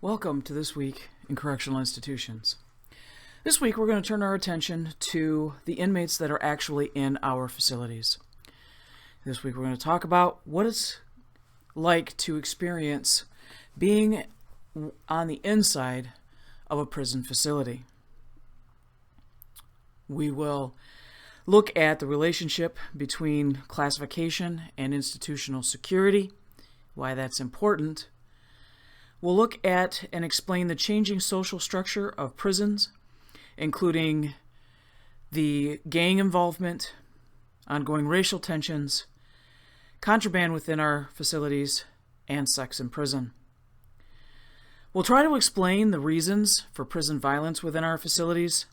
Welcome to This Week in Correctional Institutions. This week we're going to turn our attention to the inmates that are actually in our facilities. This week we're going to talk about what it's like to experience being on the inside of a prison facility. We will look at the relationship between classification and institutional security, why that's important. We'll look at and explain the changing social structure of prisons, including the gang involvement, ongoing racial tensions, contraband within our facilities, and sex in prison. We'll try to explain the reasons for prison violence within our facilities,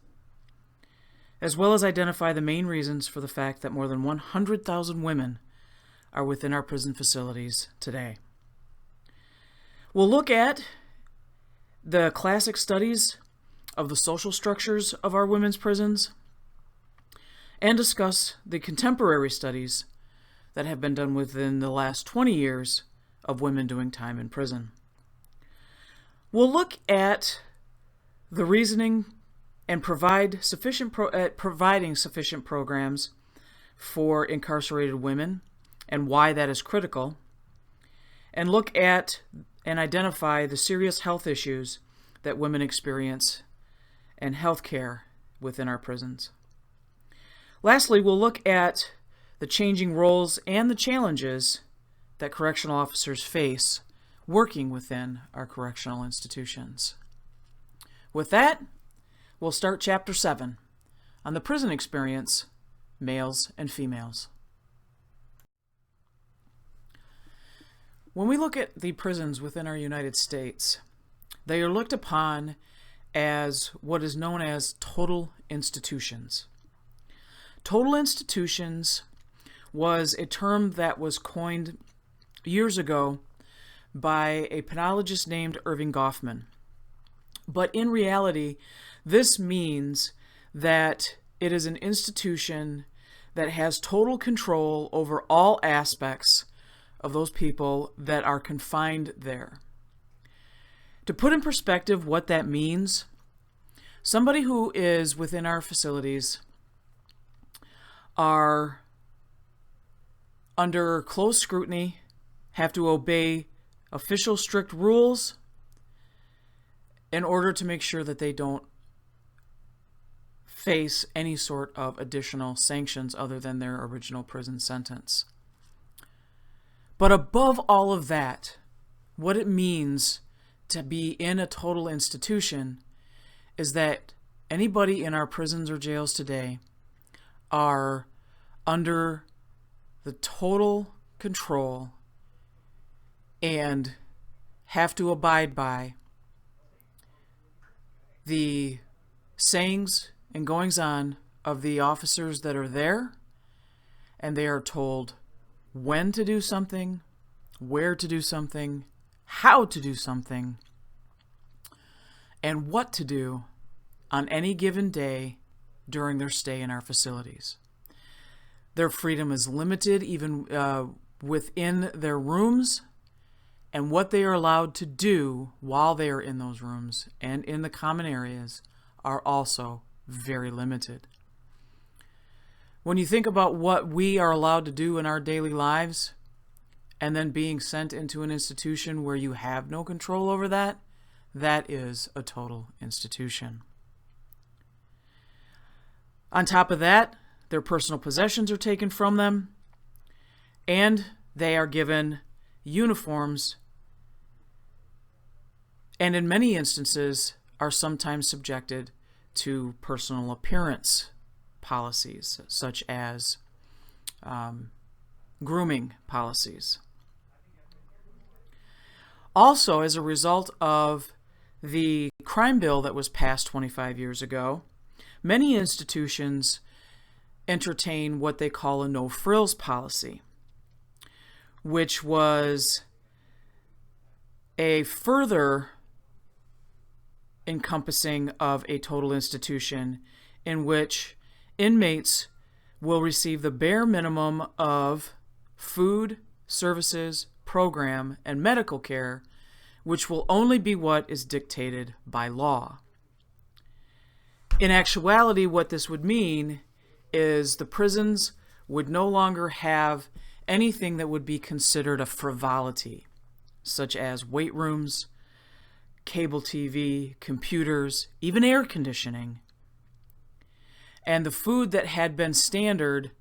as well as identify the main reasons for the fact that more than 100,000 women are within our prison facilities today. We'll look at the classic studies of the social structures of our women's prisons and discuss the contemporary studies that have been done within the last 20 years of women doing time in prison. We'll look at the reasoning and providing sufficient programs for incarcerated women and why that is critical, and look at and identify the serious health issues that women experience and health care within our prisons. Lastly, we'll look at the changing roles and the challenges that correctional officers face working within our correctional institutions. With that, we'll start Chapter 7 on the prison experience, males and females. When we look at the prisons within our United States, they are looked upon as what is known as total institutions. Total institutions was a term that was coined years ago by a penologist named Irving Goffman. But in reality, this means that it is an institution that has total control over all aspects of those people that are confined there. To put in perspective what that means, somebody who is within our facilities are under close scrutiny, have to obey official strict rules in order to make sure that they don't face any sort of additional sanctions other than their original prison sentence. But above all of that, what it means to be in a total institution is that anybody in our prisons or jails today are under the total control and have to abide by the sayings and goings-on of the officers that are there, and they are told when to do something, where to do something, how to do something, and what to do on any given day during their stay in our facilities. Their freedom is limited even within their rooms, and what they are allowed to do while they are in those rooms and in the common areas are also very limited. When you think about what we are allowed to do in our daily lives, and then being sent into an institution where you have no control over that, that is a total institution. On top of that, their personal possessions are taken from them, and they are given uniforms, and in many instances are sometimes subjected to personal appearance policies, such as grooming policies. Also, as a result of the crime bill that was passed 25 years ago, many institutions entertain what they call a no-frills policy, which was a further encompassing of a total institution in which inmates will receive the bare minimum of food, services, program, and medical care which will only be what is dictated by law. In actuality, what this would mean is the prisons would no longer have anything that would be considered a frivolity, such as weight rooms, cable TV, computers, even air conditioning. And the food that had been standard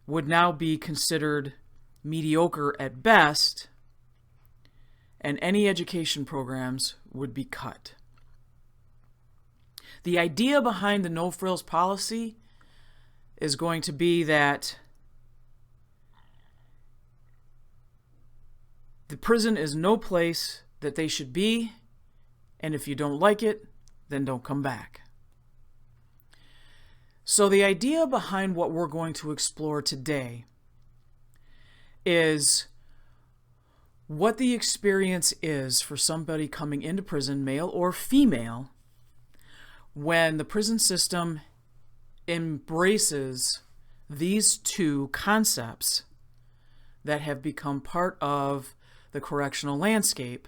would now be considered mediocre at best, and any education programs would be cut. The idea behind the no-frills policy is going to be that the prison is no place that they should be, and if you don't like it, then don't come back. So the idea behind what we're going to explore today is what the experience is for somebody coming into prison, male or female, when the prison system embraces these two concepts that have become part of the correctional landscape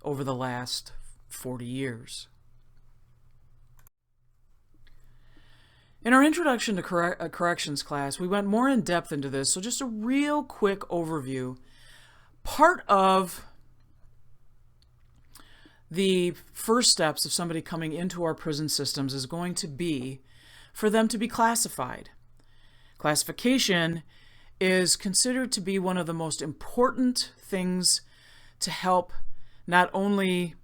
over the last 40 years. In our introduction to corrections class, we went more in depth into this, so just a real quick overview. Part of the first steps of somebody coming into our prison systems is going to be for them to be classified. Classification is considered to be one of the most important things to help not only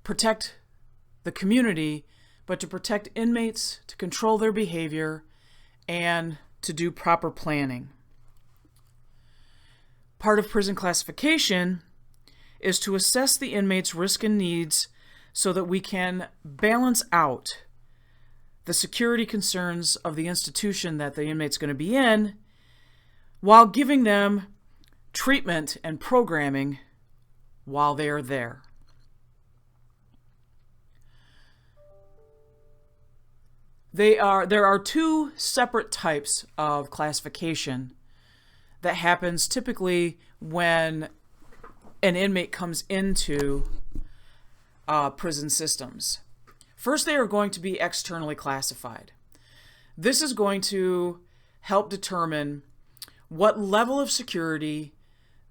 protect the community, but to protect inmates, to control their behavior, and to do proper planning. Part of prison classification is to assess the inmate's risk and needs so that we can balance out the security concerns of the institution that the inmate's going to be in while giving them treatment and programming while they are there. There are two separate types of classification that happens typically when an inmate comes into prison systems. First, they are going to be externally classified. This is going to help determine what level of security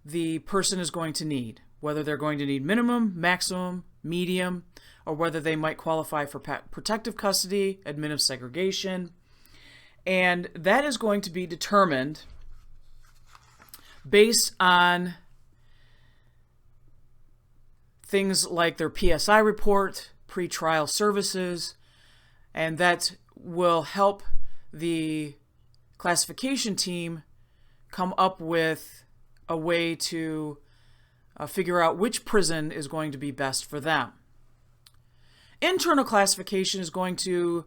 the person is going to need, whether they're going to need minimum, maximum, medium, or whether they might qualify for protective custody, admin of segregation. And that is going to be determined based on things like their PSI report, pretrial services, and that will help the classification team come up with a way to figure out which prison is going to be best for them. Internal classification is going to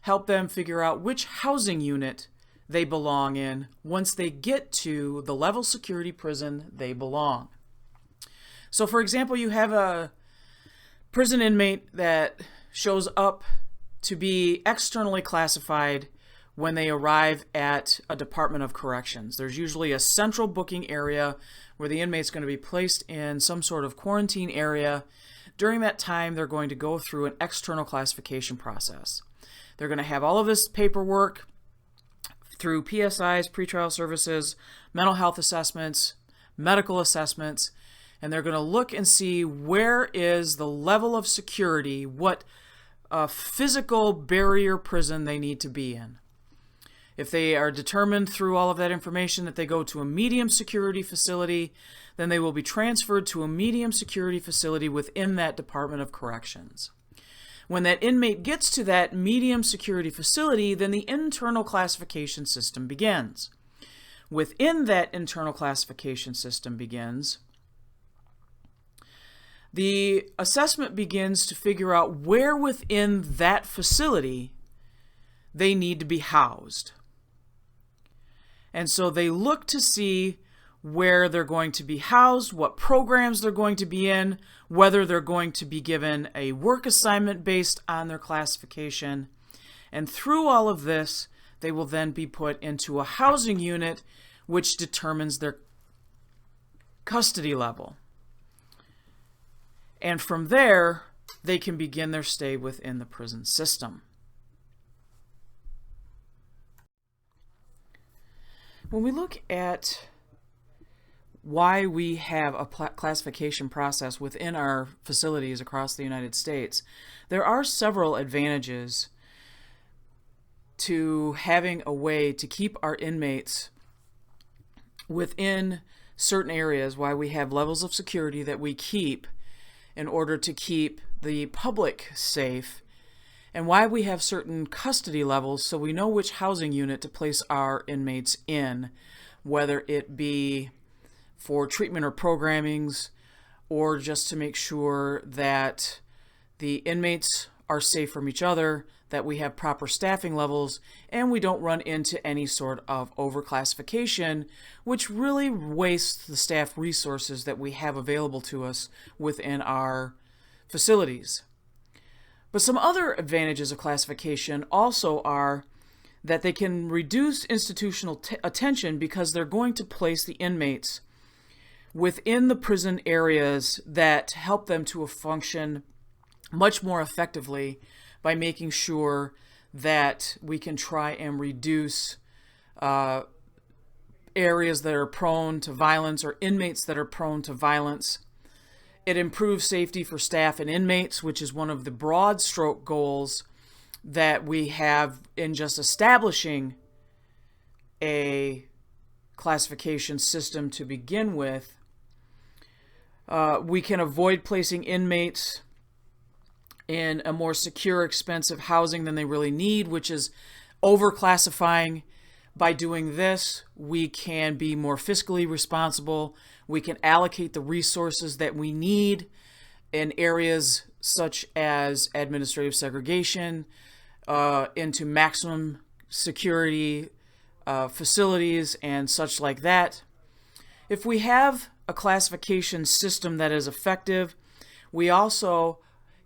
help them figure out which housing unit they belong in once they get to the level security prison they belong. So for example, you have a prison inmate that shows up to be externally classified when they arrive at a Department of Corrections. There's usually a central booking area where the inmate's going to be placed in some sort of quarantine area. During that time, they're going to go through an external classification process. They're going to have all of this paperwork through PSIs, pretrial services, mental health assessments, medical assessments, and they're going to look and see where is the level of security, what physical barrier prison they need to be in. If they are determined through all of that information that they go to a medium security facility, then they will be transferred to a medium security facility within that Department of Corrections. When that inmate gets to that medium security facility, then the internal classification system begins. Within that internal classification system the assessment begins to figure out where within that facility they need to be housed. And so they look to see where they're going to be housed, what programs they're going to be in, whether they're going to be given a work assignment based on their classification. And through all of this, they will then be put into a housing unit which determines their custody level. And from there, they can begin their stay within the prison system. When we look at why we have a classification process within our facilities across the United States, there are several advantages to having a way to keep our inmates within certain areas, why we have levels of security that we keep in order to keep the public safe, and why we have certain custody levels so we know which housing unit to place our inmates in, whether it be for treatment or programmings, or just to make sure that the inmates are safe from each other, that we have proper staffing levels, and we don't run into any sort of overclassification, which really wastes the staff resources that we have available to us within our facilities. But some other advantages of classification also are that they can reduce institutional attention because they're going to place the inmates within the prison areas that help them to function much more effectively by making sure that we can try and reduce areas that are prone to violence or inmates that are prone to violence. It improves safety for staff and inmates, which is one of the broad stroke goals that we have in just establishing a classification system to begin with. We can avoid placing inmates in a more secure, expensive housing than they really need, which is overclassifying. By doing this, we can be more fiscally responsible. We can allocate the resources that we need in areas such as administrative segregation into maximum security facilities and such like that. If we have a classification system that is effective, we also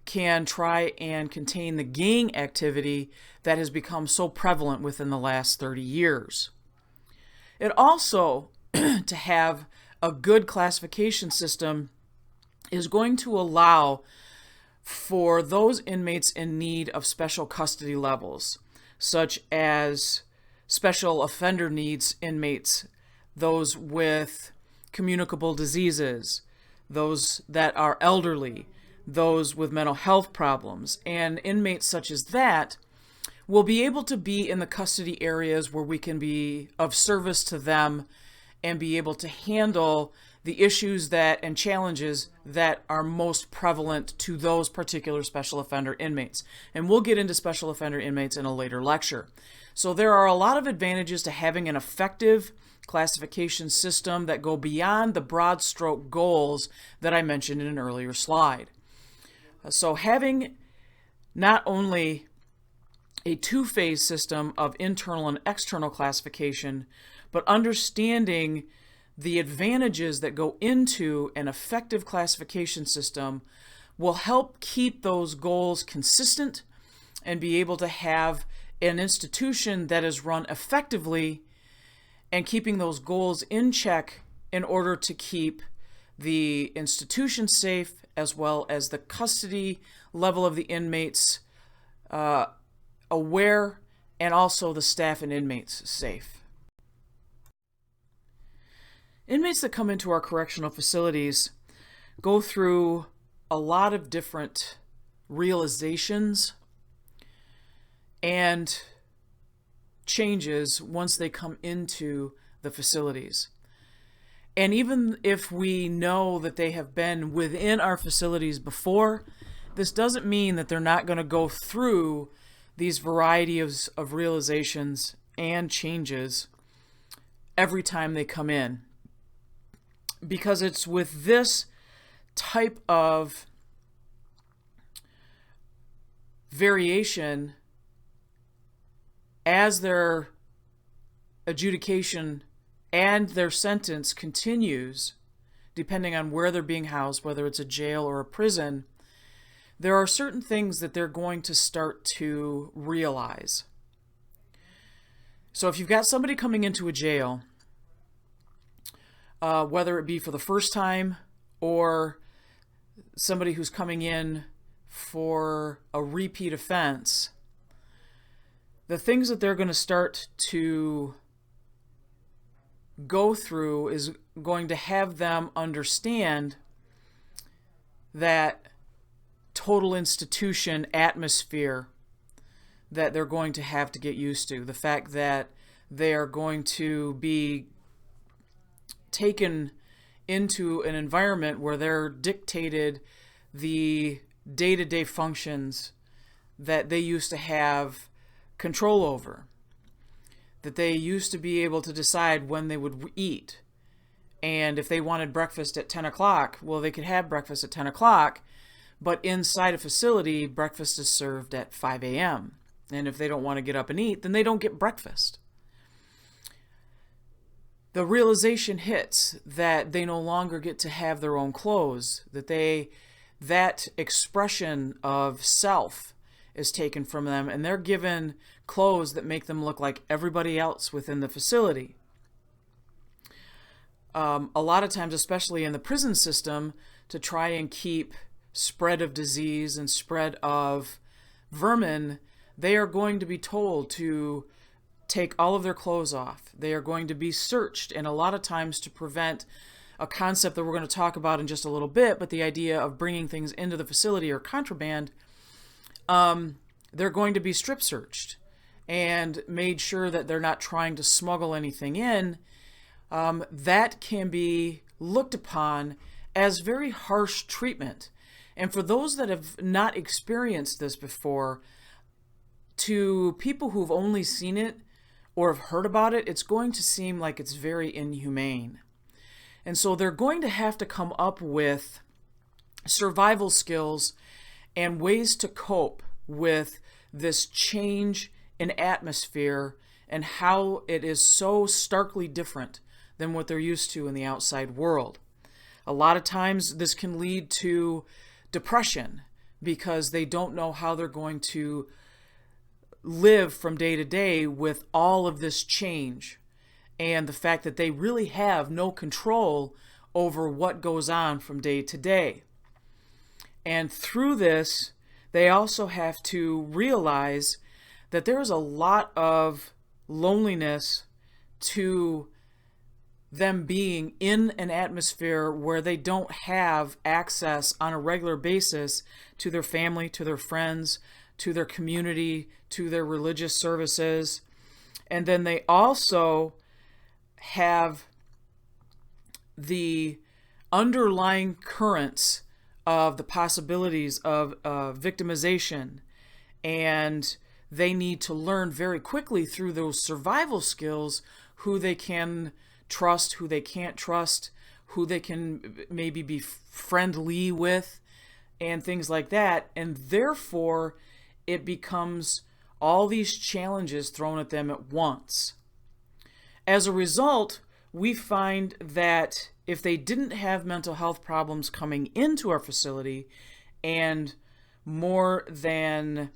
can try and contain the gang activity that has become so prevalent within the last 30 years. It also, to have a good classification system, is going to allow for those inmates in need of special custody levels, such as special offender needs inmates, those with communicable diseases, those that are elderly, those with mental health problems, and inmates such as that will be able to be in the custody areas where we can be of service to them and be able to handle the issues that and challenges that are most prevalent to those particular special offender inmates. And we'll get into special offender inmates in a later lecture. So there are a lot of advantages to having an effective classification system that go beyond the broad stroke goals that I mentioned in an earlier slide. So having not only a two-phase system of internal and external classification, but understanding the advantages that go into an effective classification system will help keep those goals consistent and be able to have an institution that is run effectively and keeping those goals in check in order to keep the institution safe as well as the custody level of the inmates aware, and also the staff and inmates safe. Inmates that come into our correctional facilities go through a lot of different realizations and changes once they come into the facilities. And even if we know that they have been within our facilities before, this doesn't mean that they're not going to go through these varieties of realizations and changes every time they come in. Because it's with this type of variation as their adjudication and their sentence continues, depending on where they're being housed, whether it's a jail or a prison, there are certain things that they're going to start to realize. So if you've got somebody coming into a jail, whether it be for the first time or somebody who's coming in for a repeat offense, the things that they're going to start to go through is going to have them understand that total institution atmosphere that they're going to have to get used to. The fact that they are going to be taken into an environment where they're dictated the day-to-day functions that they used to have control over, that they used to be able to decide when they would eat. And if they wanted breakfast at 10 o'clock, well, they could have breakfast at 10 o'clock, but inside a facility, breakfast is served at 5 a.m. And if they don't want to get up and eat, then they don't get breakfast. The realization hits that they no longer get to have their own clothes, that expression of self is taken from them, and they're given clothes that make them look like everybody else within the facility. A lot of times, especially in the prison system, to try and keep spread of disease and spread of vermin, they are going to be told to take all of their clothes off. They are going to be searched, and a lot of times to prevent a concept that we're going to talk about in just a little bit, but the idea of bringing things into the facility or contraband, they're going to be strip searched and made sure that they're not trying to smuggle anything in. That can be looked upon as very harsh treatment. And for those that have not experienced this before, to people who've only seen it or have heard about it, it's going to seem like it's very inhumane. And so they're going to have to come up with survival skills and ways to cope with this change in atmosphere and how it is so starkly different than what they're used to in the outside world. A lot of times this can lead to depression because they don't know how they're going to live from day to day with all of this change and the fact that they really have no control over what goes on from day to day. And through this, they also have to realize that there is a lot of loneliness to them being in an atmosphere where they don't have access on a regular basis to their family, to their friends, to their community, to their religious services. And then they also have the underlying currents of the possibilities of victimization, and they need to learn very quickly through those survival skills who they can trust, who they can't trust, who they can maybe be friendly with, and things like that. And therefore, it becomes all these challenges thrown at them at once. As a result, we find that if they didn't have mental health problems coming into our facility, and more than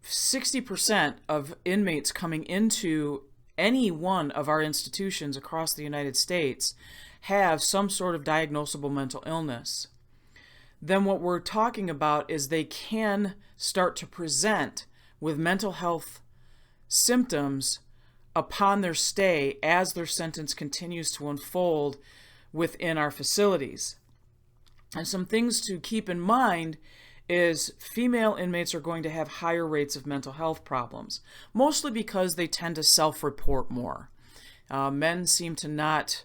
60% of inmates coming into any one of our institutions across the United States have some sort of diagnosable mental illness, then what we're talking about is they can start to present with mental health symptoms upon their stay as their sentence continues to unfold within our facilities. And some things to keep in mind is female inmates are going to have higher rates of mental health problems, mostly because they tend to self-report more. Men seem to not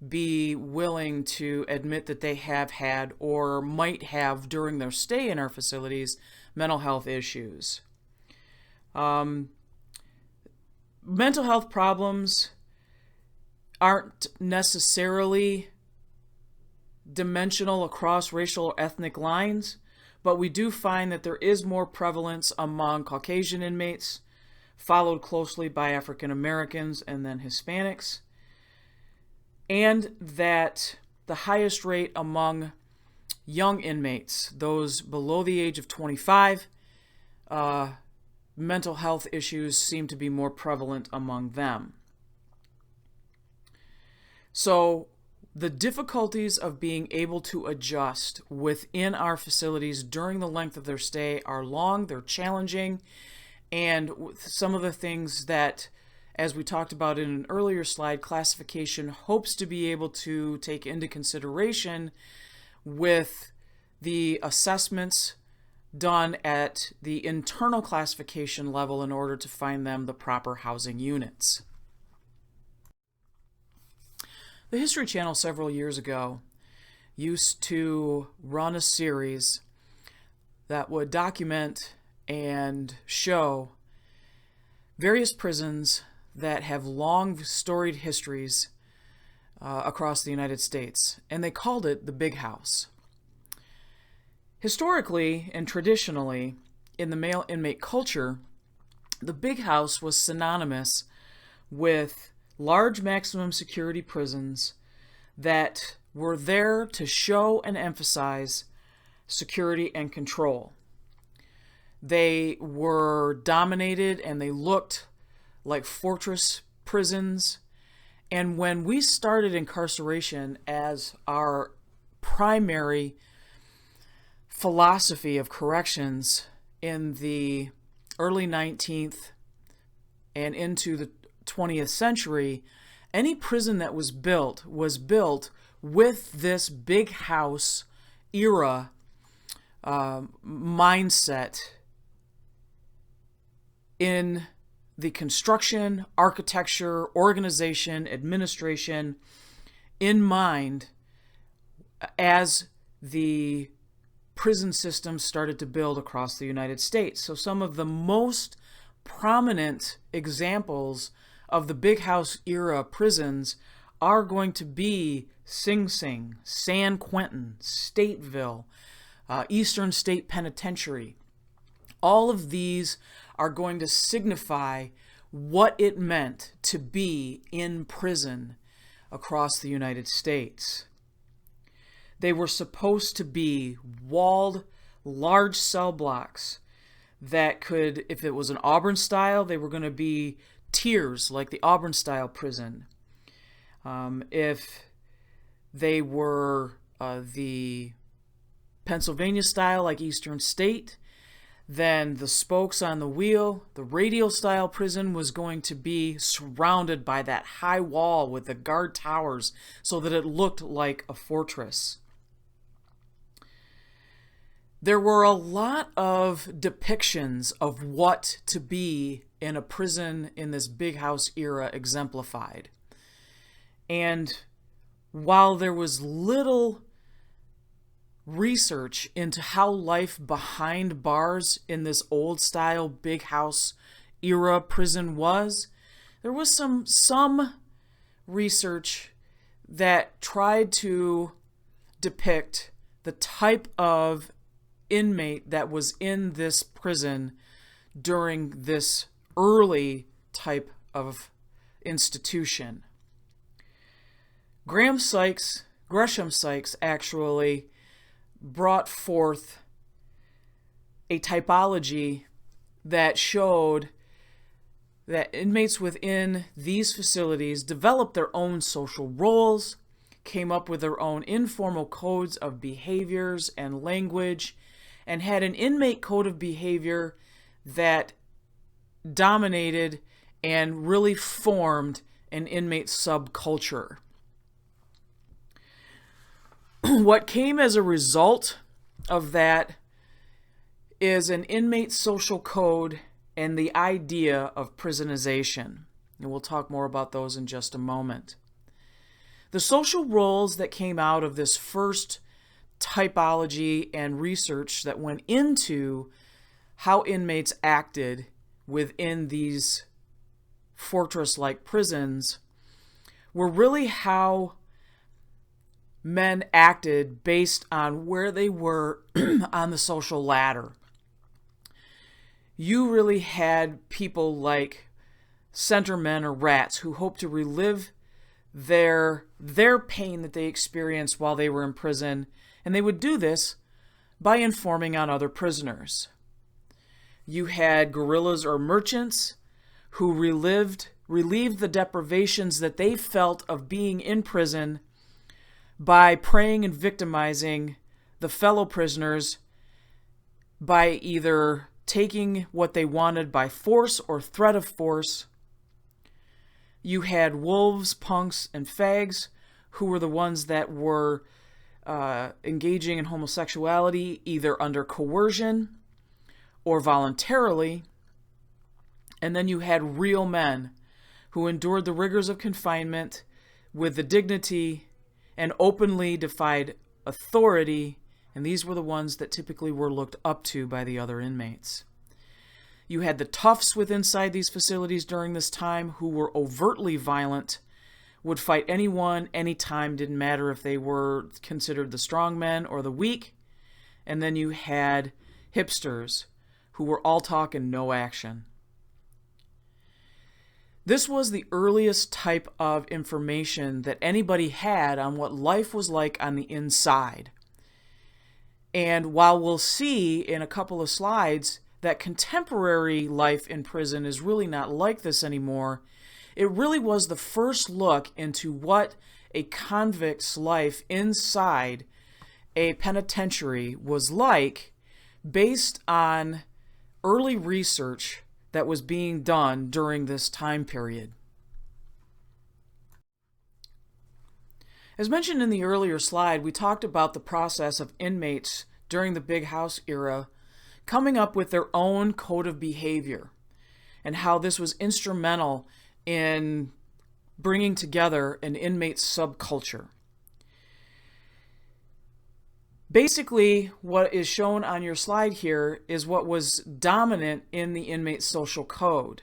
be willing to admit that they have had or might have during their stay in our facilities mental health issues. Mental health problems aren't necessarily dimensional across racial or ethnic lines, but we do find that there is more prevalence among Caucasian inmates, followed closely by African Americans and then Hispanics, and that the highest rate among young inmates, those below the age of 25, mental health issues seem to be more prevalent among them. So the difficulties of being able to adjust within our facilities during the length of their stay are long, they're challenging, and some of the things that, as we talked about in an earlier slide, classification hopes to be able to take into consideration with the assessments done at the internal classification level in order to find them the proper housing units. The History Channel several years ago used to run a series that would document and show various prisons that have long storied histories across the United States, and they called it the Big House. Historically and traditionally, in the male inmate culture, the Big House was synonymous with large maximum security prisons that were there to show and emphasize security and control. They were dominated and they looked like fortress prisons. And when we started incarceration as our primary philosophy of corrections in the early 19th and into the 20th century, any prison that was built with this Big House era mindset in the construction, architecture, organization, administration in mind as the prison system started to build across the United States. So some of the most prominent examples of the Big House era prisons are going to be Sing Sing, San Quentin, Stateville, Eastern State Penitentiary. All of these are going to signify what it meant to be in prison across the United States. They were supposed to be walled, large cell blocks that could, if it was an Auburn style, they were going to be tiers like the Auburn style prison. If they were the Pennsylvania style like Eastern State, then the spokes on the wheel, the radial style prison, was going to be surrounded by that high wall with the guard towers so that it looked like a fortress. There were a lot of depictions of what to be in a prison in this Big House era exemplified. And while there was little research into how life behind bars in this old style Big House era prison was, there was some research that tried to depict the type of inmate that was in this prison during this early type of institution. Gresham Sykes actually brought forth a typology that showed that inmates within these facilities developed their own social roles, came up with their own informal codes of behaviors and language, and had an inmate code of behavior that dominated and really formed an inmate subculture. What came as a result of that is an inmate social code and the idea of prisonization. And we'll talk more about those in just a moment. The social roles that came out of this first typology and research that went into how inmates acted within these fortress-like prisons were really how men acted based on where they were on the social ladder. You really had people like centermen or rats who hoped to relive their pain that they experienced while they were in prison, and they would do this by informing on other prisoners. You had guerrillas or merchants who relived relieved the deprivations that they felt of being in prison by preying and victimizing the fellow prisoners by either taking what they wanted by force or threat of force. You had wolves, punks, and fags, who were the ones that were engaging in homosexuality either under coercion or voluntarily. And then you had real men who endured the rigors of confinement with the dignity and openly defied authority, and these were the ones that typically were looked up to by the other inmates. You had the toughs within inside these facilities during this time who were overtly violent, would fight anyone, anytime, didn't matter if they were considered the strong men or the weak. And then you had hipsters who were all talk and no action. This was the earliest type of information that anybody had on what life was like on the inside. And while we'll see in a couple of slides that contemporary life in prison is really not like this anymore, it really was the first look into what a convict's life inside a penitentiary was like, based on early research that was being done during this time period. As mentioned in the earlier slide, we talked about the process of inmates during the Big House era coming up with their own code of behavior and how this was instrumental in bringing together an inmate subculture. Basically, what is shown on your slide here is what was dominant in the inmate social code.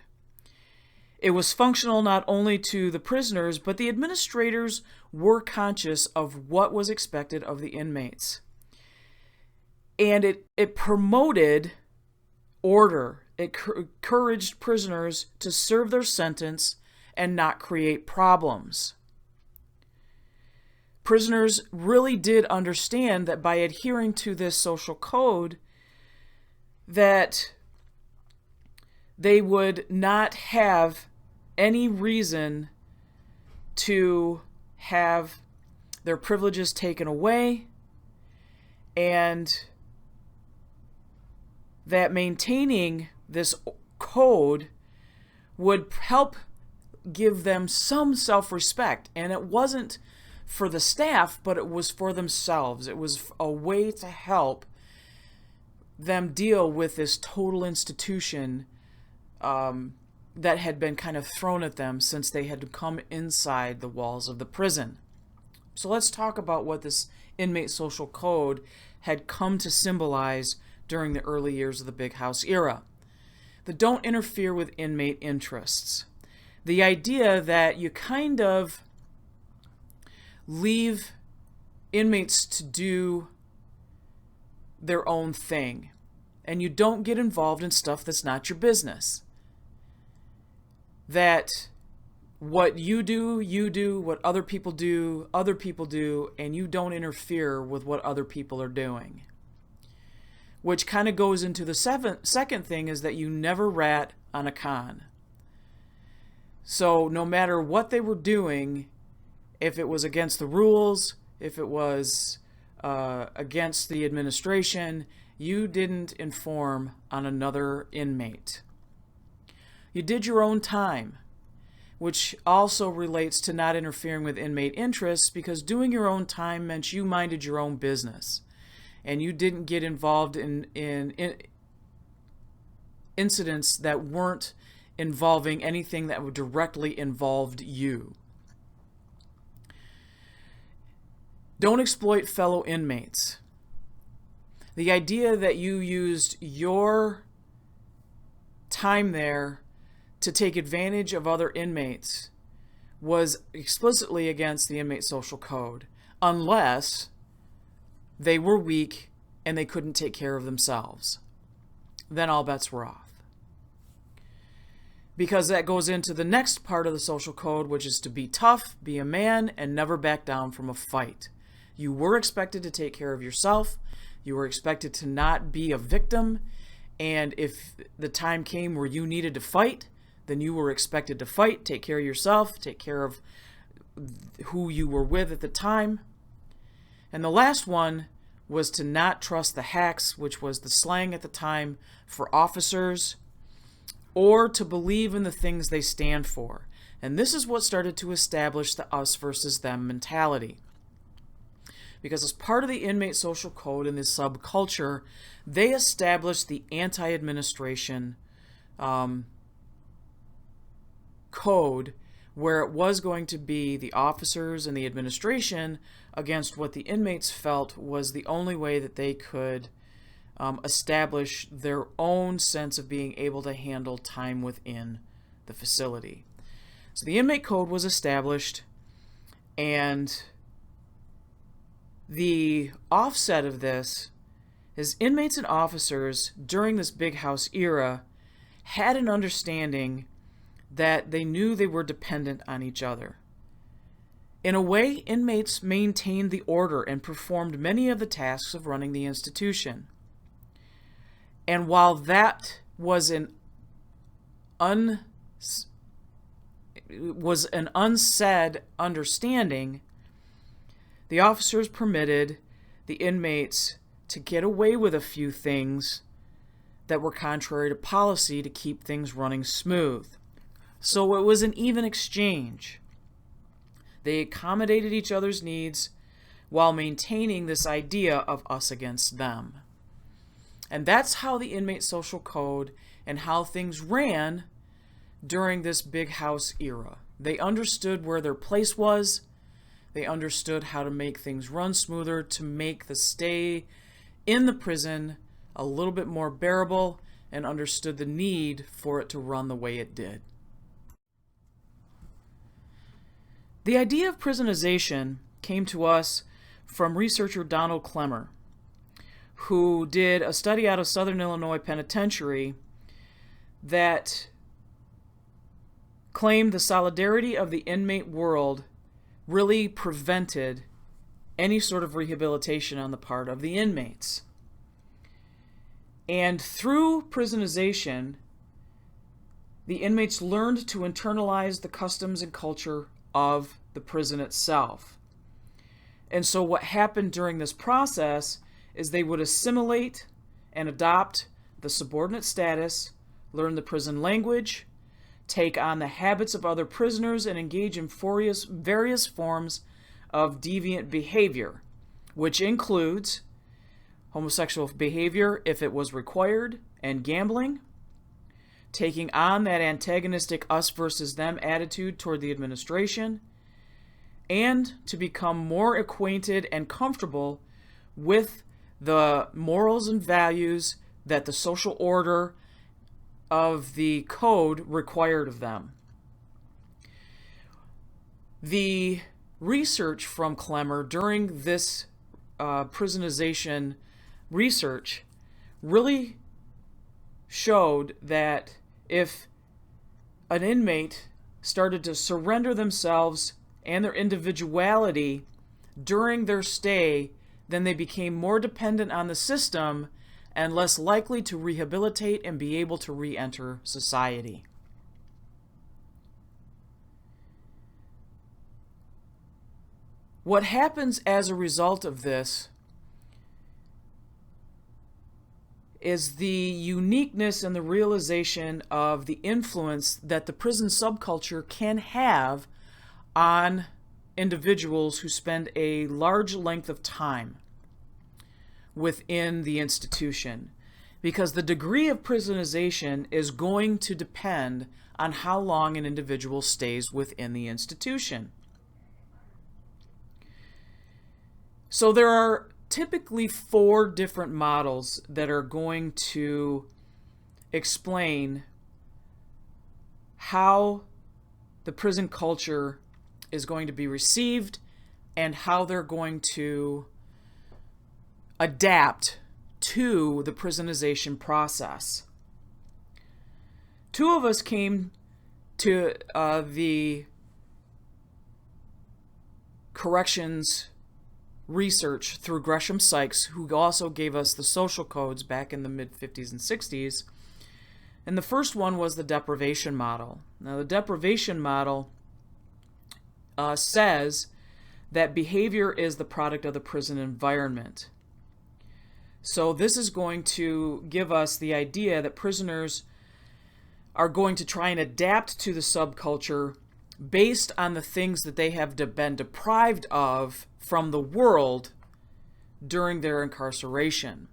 It was functional not only to the prisoners, but the administrators were conscious of what was expected of the inmates. And it promoted order. It encouraged prisoners to serve their sentence and not create problems. Prisoners really did understand that by adhering to this social code, that they would not have any reason to have their privileges taken away, and that maintaining this code would help give them some self-respect. And it wasn't for the staff, but it was for themselves. It was a way to help them deal with this total institution that had been kind of thrown at them since they had come inside the walls of the prison. So let's talk about what this inmate social code had come to symbolize during the early years of the Big House era. The don't interfere with inmate interests. The idea that you kind of leave inmates to do their own thing, and you don't get involved in stuff that's not your business. That what you do, what other people do, and you don't interfere with what other people are doing. Which kind of goes into the second thing, is that you never rat on a con. So no matter what they were doing, if it was against the rules, if it was against the administration, you didn't inform on another inmate. You did your own time, which also relates to not interfering with inmate interests, because doing your own time meant you minded your own business and you didn't get involved in incidents that weren't involving anything that would directly involved you. Don't exploit fellow inmates. The idea that you used your time there to take advantage of other inmates was explicitly against the inmate social code, unless they were weak and they couldn't take care of themselves. Then all bets were off. Because that goes into the next part of the social code, which is to be tough, be a man, and never back down from a fight. You were expected to take care of yourself. You were expected to not be a victim. And if the time came where you needed to fight, then you were expected to fight, take care of yourself, take care of who you were with at the time. And the last one was to not trust the hacks, which was the slang at the time for officers, or to believe in the things they stand for. And this is what started to establish the us versus them mentality. Because as part of the inmate social code in this subculture, they established the anti-administration code, where it was going to be the officers and the administration against what the inmates felt was the only way that they could establish their own sense of being able to handle time within the facility. So the inmate code was established, and the offset of this is inmates and officers during this big house era had an understanding that they knew they were dependent on each other. In a way, inmates maintained the order and performed many of the tasks of running the institution. And while that was an unsaid understanding, the officers permitted the inmates to get away with a few things that were contrary to policy to keep things running smooth. So it was an even exchange. They accommodated each other's needs while maintaining this idea of us against them. And that's how the inmate social code and how things ran during this big house era. They understood where their place was. They understood how to make things run smoother, to make the stay in the prison a little bit more bearable, and understood the need for it to run the way it did. The idea of prisonization came to us from researcher Donald Clemmer, who did a study out of Southern Illinois Penitentiary that claimed the solidarity of the inmate world really prevented any sort of rehabilitation on the part of the inmates. And through prisonization, the inmates learned to internalize the customs and culture of the prison itself. And so what happened during this process is they would assimilate and adopt the subordinate status, learn the prison language, take on the habits of other prisoners, and engage in various forms of deviant behavior, which includes homosexual behavior if it was required, and gambling, taking on that antagonistic us versus them attitude toward the administration, and to become more acquainted and comfortable with the morals and values that the social order of the code required of them. The research from Clemmer during this prisonization research really showed that if an inmate started to surrender themselves and their individuality during their stay, then they became more dependent on the system and less likely to rehabilitate and be able to re-enter society. What happens as a result of this is the uniqueness and the realization of the influence that the prison subculture can have on individuals who spend a large length of time within the institution. Because the degree of prisonization is going to depend on how long an individual stays within the institution. So there are typically 4 different models that are going to explain how the prison culture is going to be received and how they're going to adapt to the prisonization process. 2 of us came to the corrections research through Gresham Sykes, who also gave us the social codes back in the mid-50s and 60s. And the first one was the deprivation model. Now, the deprivation model says that behavior is the product of the prison environment. So this is going to give us the idea that prisoners are going to try and adapt to the subculture based on the things that they have been deprived of from the world during their incarceration.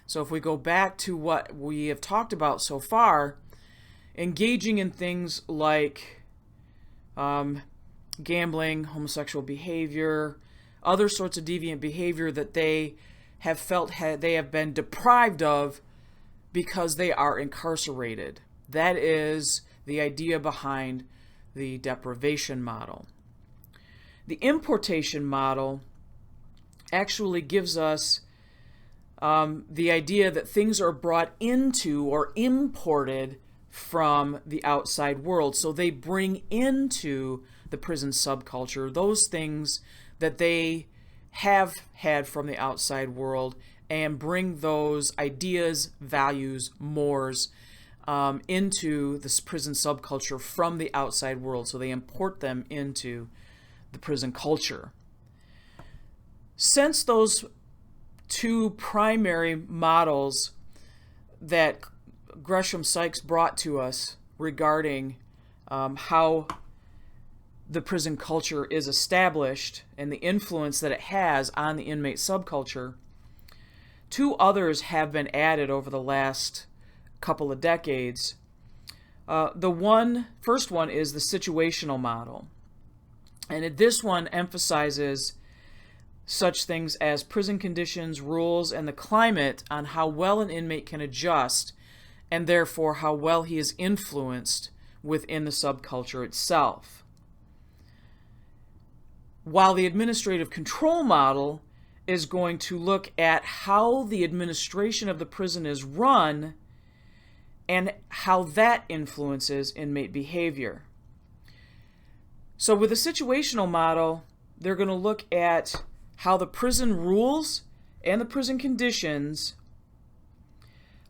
So if we go back to what we have talked about so far, engaging in things like gambling, homosexual behavior, other sorts of deviant behavior that they have felt they have been deprived of because they are incarcerated. That is the idea behind the deprivation model. The importation model actually gives us the idea that things are brought into or imported from the outside world. So they bring into the prison subculture those things that they have had from the outside world and bring those ideas, values, mores into this prison subculture from the outside world. So they import them into the prison culture. Since those two primary models that Gresham Sykes brought to us regarding how the prison culture is established and the influence that it has on the inmate subculture, two others have been added over the last couple of decades. The first one is the situational model. And this one emphasizes such things as prison conditions, rules, and the climate on how well an inmate can adjust, and therefore how well he is influenced within the subculture itself. While the administrative control model is going to look at how the administration of the prison is run and how that influences inmate behavior. So with the situational model, they're going to look at how the prison rules and the prison conditions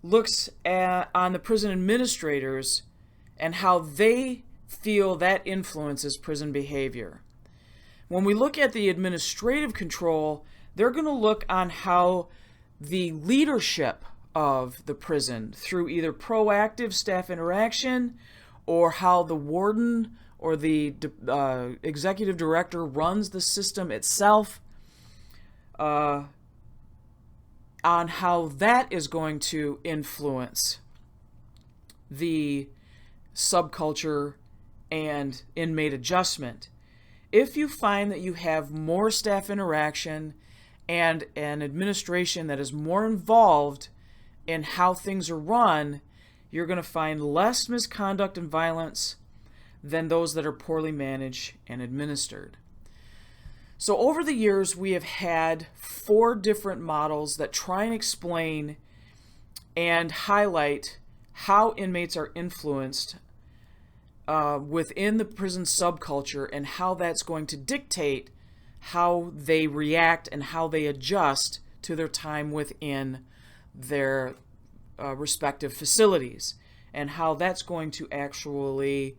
looks on the prison administrators and how they feel that influences prison behavior. When we look at the administrative control, they're going to look on how the leadership of the prison, through either proactive staff interaction or how the warden or the executive director runs the system itself, on how that is going to influence the subculture and inmate adjustment. If you find that you have more staff interaction and an administration that is more involved in how things are run, you're going to find less misconduct and violence than those that are poorly managed and administered. So over the years, we have had 4 different models that try and explain and highlight how inmates are influenced within the prison subculture and how that's going to dictate how they react and how they adjust to their time within their respective facilities, and how that's going to actually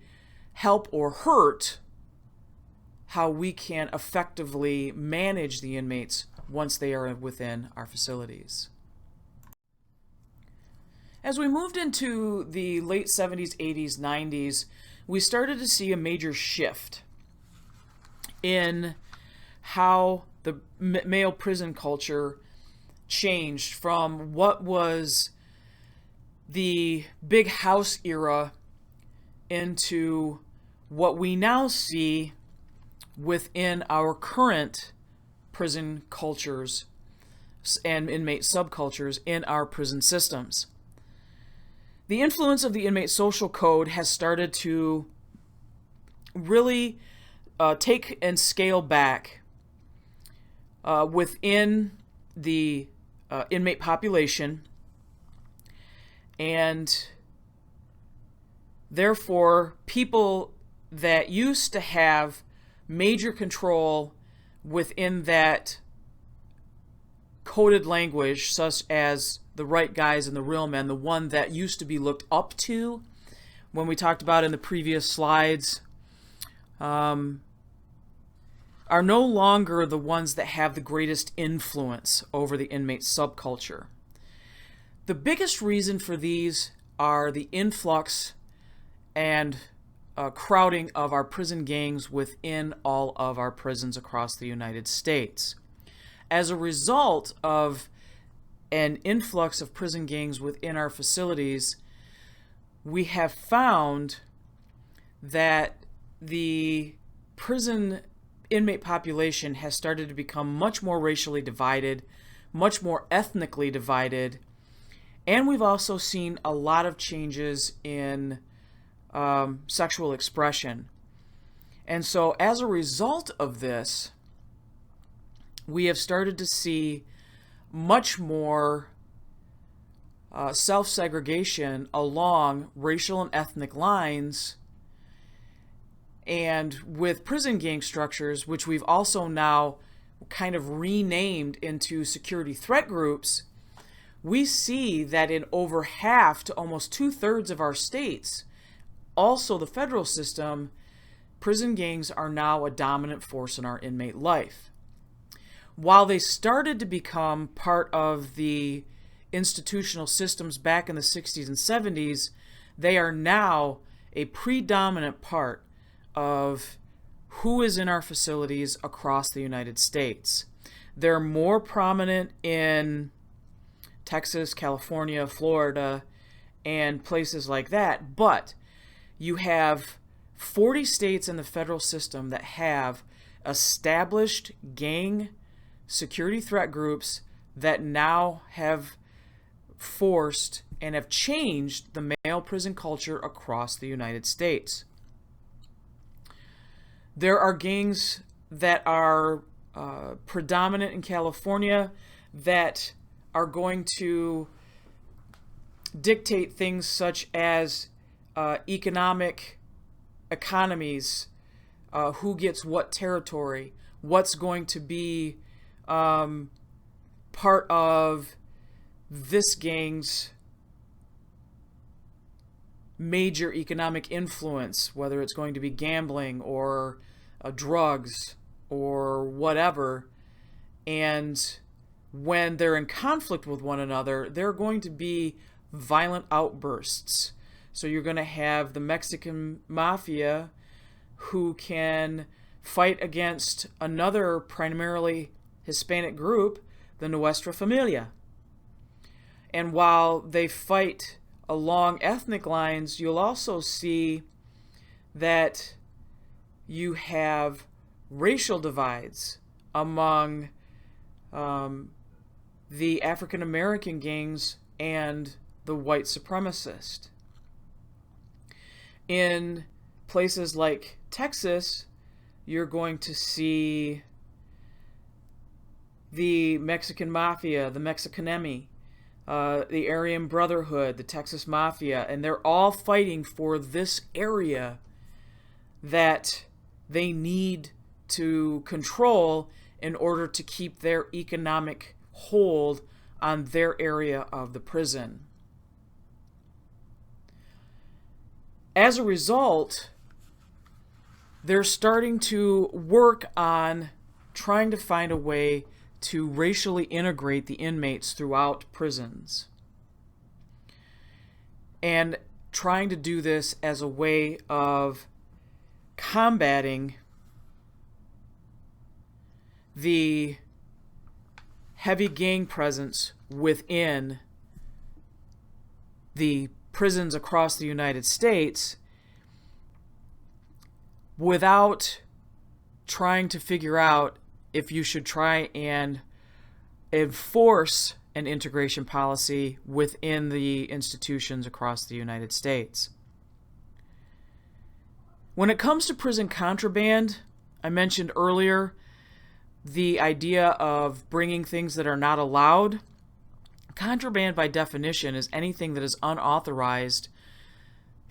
help or hurt how we can effectively manage the inmates once they are within our facilities. As we moved into the late 70s, 80s, 90s, we started to see a major shift in how the male prison culture changed from what was the big house era into what we now see within our current prison cultures and inmate subcultures in our prison systems. The influence of the inmate social code has started to really take and scale back within the inmate population, and therefore people that used to have major control within that coded language such as the right guys and the real men, the one that used to be looked up to when we talked about in the previous slides, are no longer the ones that have the greatest influence over the inmate subculture. The biggest reason for these are the influx and crowding of our prison gangs within all of our prisons across the United States. As a result of an influx of prison gangs within our facilities, we have found that the prison inmate population has started to become much more racially divided, much more ethnically divided, and we've also seen a lot of changes in sexual expression. And so as a result of this, we have started to see much more self-segregation along racial and ethnic lines, and with prison gang structures, which we've also now kind of renamed into security threat groups, we see that in over half to almost 2/3 of our states, also the federal system, prison gangs are now a dominant force in our inmate life. While they started to become part of the institutional systems back in the 60s and 70s, they are now a predominant part of who is in our facilities across the United States. They're more prominent in Texas, California, Florida, and places like that, but you have 40 states in the federal system that have established gang security threat groups that now have forced and have changed the male prison culture across the United States. There are gangs that are predominant in California that are going to dictate things such as economies, who gets what territory, what's going to be part of this gang's major economic influence, whether it's going to be gambling or drugs or whatever. And when they're in conflict with one another, there are going to be violent outbursts. So you're going to have the Mexican mafia who can fight against another primarily Hispanic group, the Nuestra Familia. And while they fight along ethnic lines, you'll also see that you have racial divides among the African American gangs and the white supremacist. In places like Texas, you're going to see the Mexican Mafia, the Mexicanemi, the Aryan Brotherhood, the Texas Mafia, and they're all fighting for this area that they need to control in order to keep their economic hold on their area of the prison. As a result, they're starting to work on trying to find a way to racially integrate the inmates throughout prisons, and trying to do this as a way of combating the heavy gang presence within the prisons across the United States, without trying to figure out if you should try and enforce an integration policy within the institutions across the United States. When it comes to prison contraband, I mentioned earlier the idea of bringing things that are not allowed. Contraband, by definition, is anything that is unauthorized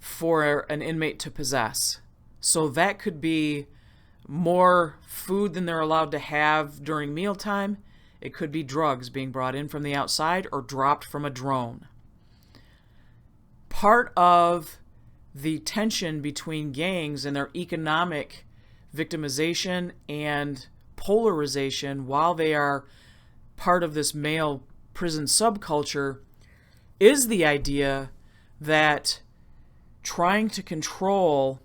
for an inmate to possess. So that could be more food than they're allowed to have during mealtime. It could be drugs being brought in from the outside or dropped from a drone. Part of the tension between gangs and their economic victimization and polarization while they are part of this male prison subculture is the idea that trying to control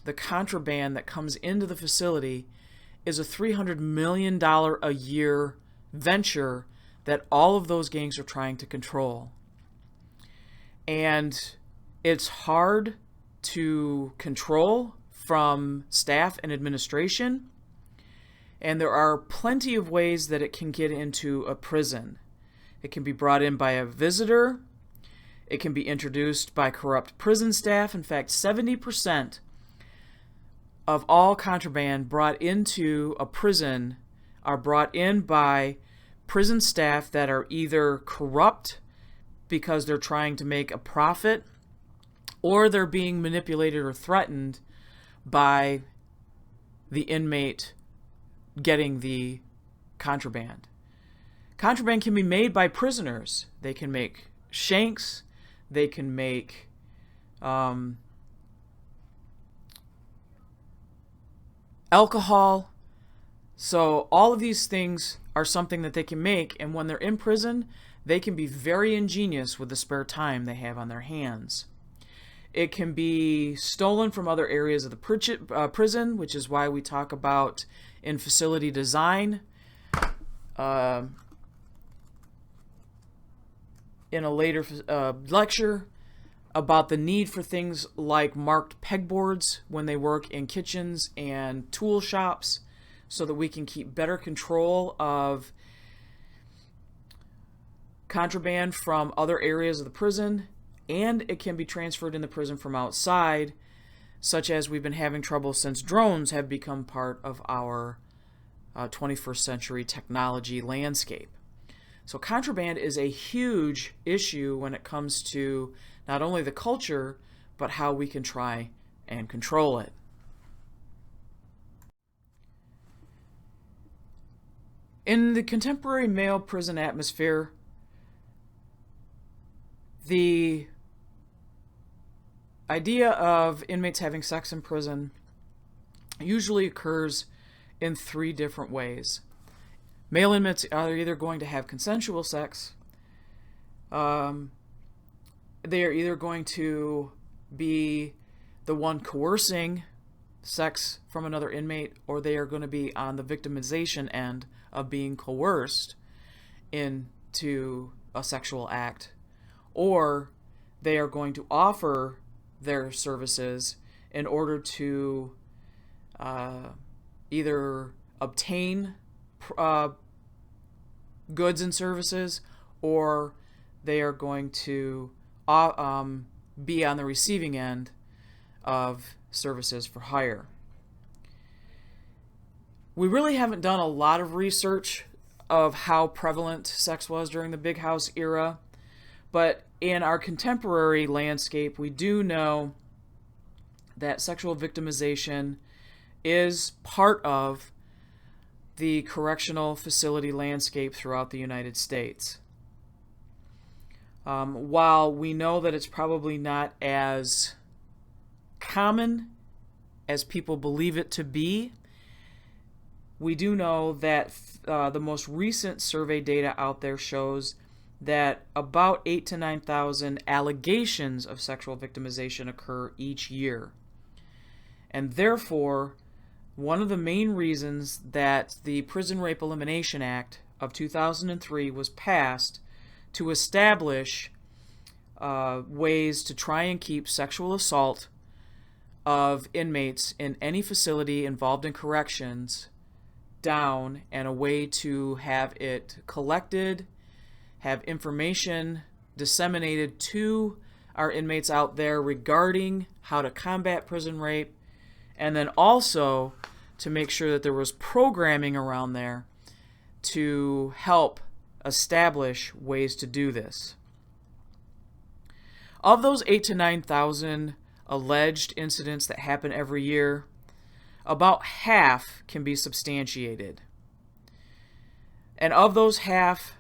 the contraband that comes into the facility is a $300 million a year venture that all of those gangs are trying to control. And it's hard to control from staff and administration, and there are plenty of ways that it can get into a prison. It can be brought in by a visitor. It can be introduced by corrupt prison staff. In fact, 70% of all contraband brought into a prison are brought in by prison staff that are either corrupt because they're trying to make a profit, or they're being manipulated or threatened by the inmate getting the contraband. Contraband can be made by prisoners. They can make shanks. They can make alcohol. So all of these things are something that they can make, and when they're in prison, they can be very ingenious with the spare time they have on their hands. It can be stolen from other areas of the prison, which is why we talk about in facility design. In a later lecture about the need for things like marked pegboards when they work in kitchens and tool shops so that we can keep better control of contraband from other areas of the prison, and it can be transferred in the prison from outside, such as we've been having trouble since drones have become part of our 21st century technology landscape. So contraband is a huge issue when it comes to not only the culture, but how we can try and control it. In the contemporary male prison atmosphere, the idea of inmates having sex in prison usually occurs in three different ways. Male inmates are either going to have consensual sex, they are either going to be the one coercing sex from another inmate, or they are going to be on the victimization end of being coerced into a sexual act, or they are going to offer their services in order to either obtain goods and services, or they are going to be on the receiving end of services for hire. We really haven't done a lot of research of how prevalent sex was during the Big House era, but in our contemporary landscape, we do know that sexual victimization is part of the correctional facility landscape throughout the United States. While we know that it's probably not as common as people believe it to be, we do know that the most recent survey data out there shows that about 8,000 to 9,000 allegations of sexual victimization occur each year. And therefore, one of the main reasons that the Prison Rape Elimination Act of 2003 was passed to establish ways to try and keep sexual assault of inmates in any facility involved in corrections down, and a way to have it collected, have information disseminated to our inmates out there regarding how to combat prison rape, and then also to make sure that there was programming around there to help establish ways to do this. Of those 8,000 to 9,000 alleged incidents that happen every year, about half can be substantiated. And of those, half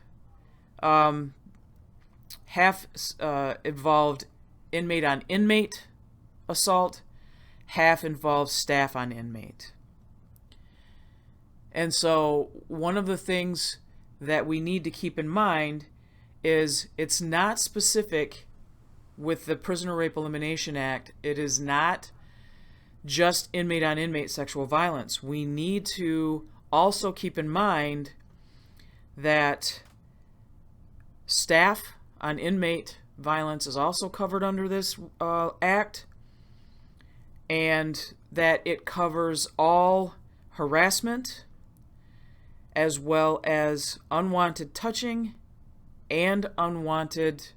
involved inmate on inmate assault, half involved staff on inmate. And so one of the things that we need to keep in mind is it's not specific with the Prisoner Rape Elimination Act. It is not just inmate on inmate sexual violence. We need to also keep in mind that staff on inmate violence is also covered under this act, and that it covers all harassment as well as unwanted touching and unwanted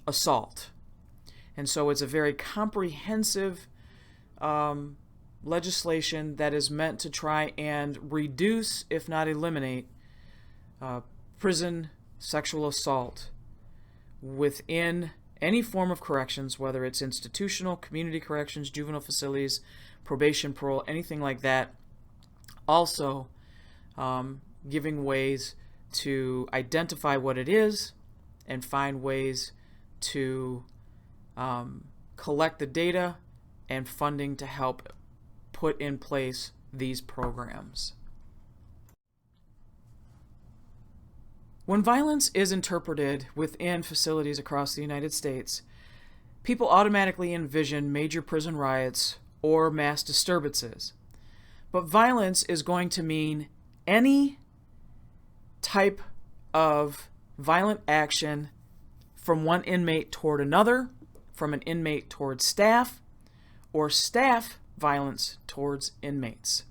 assault. And so it's a very comprehensive legislation that is meant to try and reduce, if not eliminate, prison sexual assault within any form of corrections, whether it's institutional, community corrections, juvenile facilities, probation, parole, anything like that. Also, giving ways to identify what it is and find ways to collect the data and funding to help put in place these programs. When violence is interpreted within facilities across the United States, people automatically envision major prison riots or mass disturbances. But violence is going to mean any type of violent action from one inmate toward another, from an inmate towards staff, or staff violence towards inmates.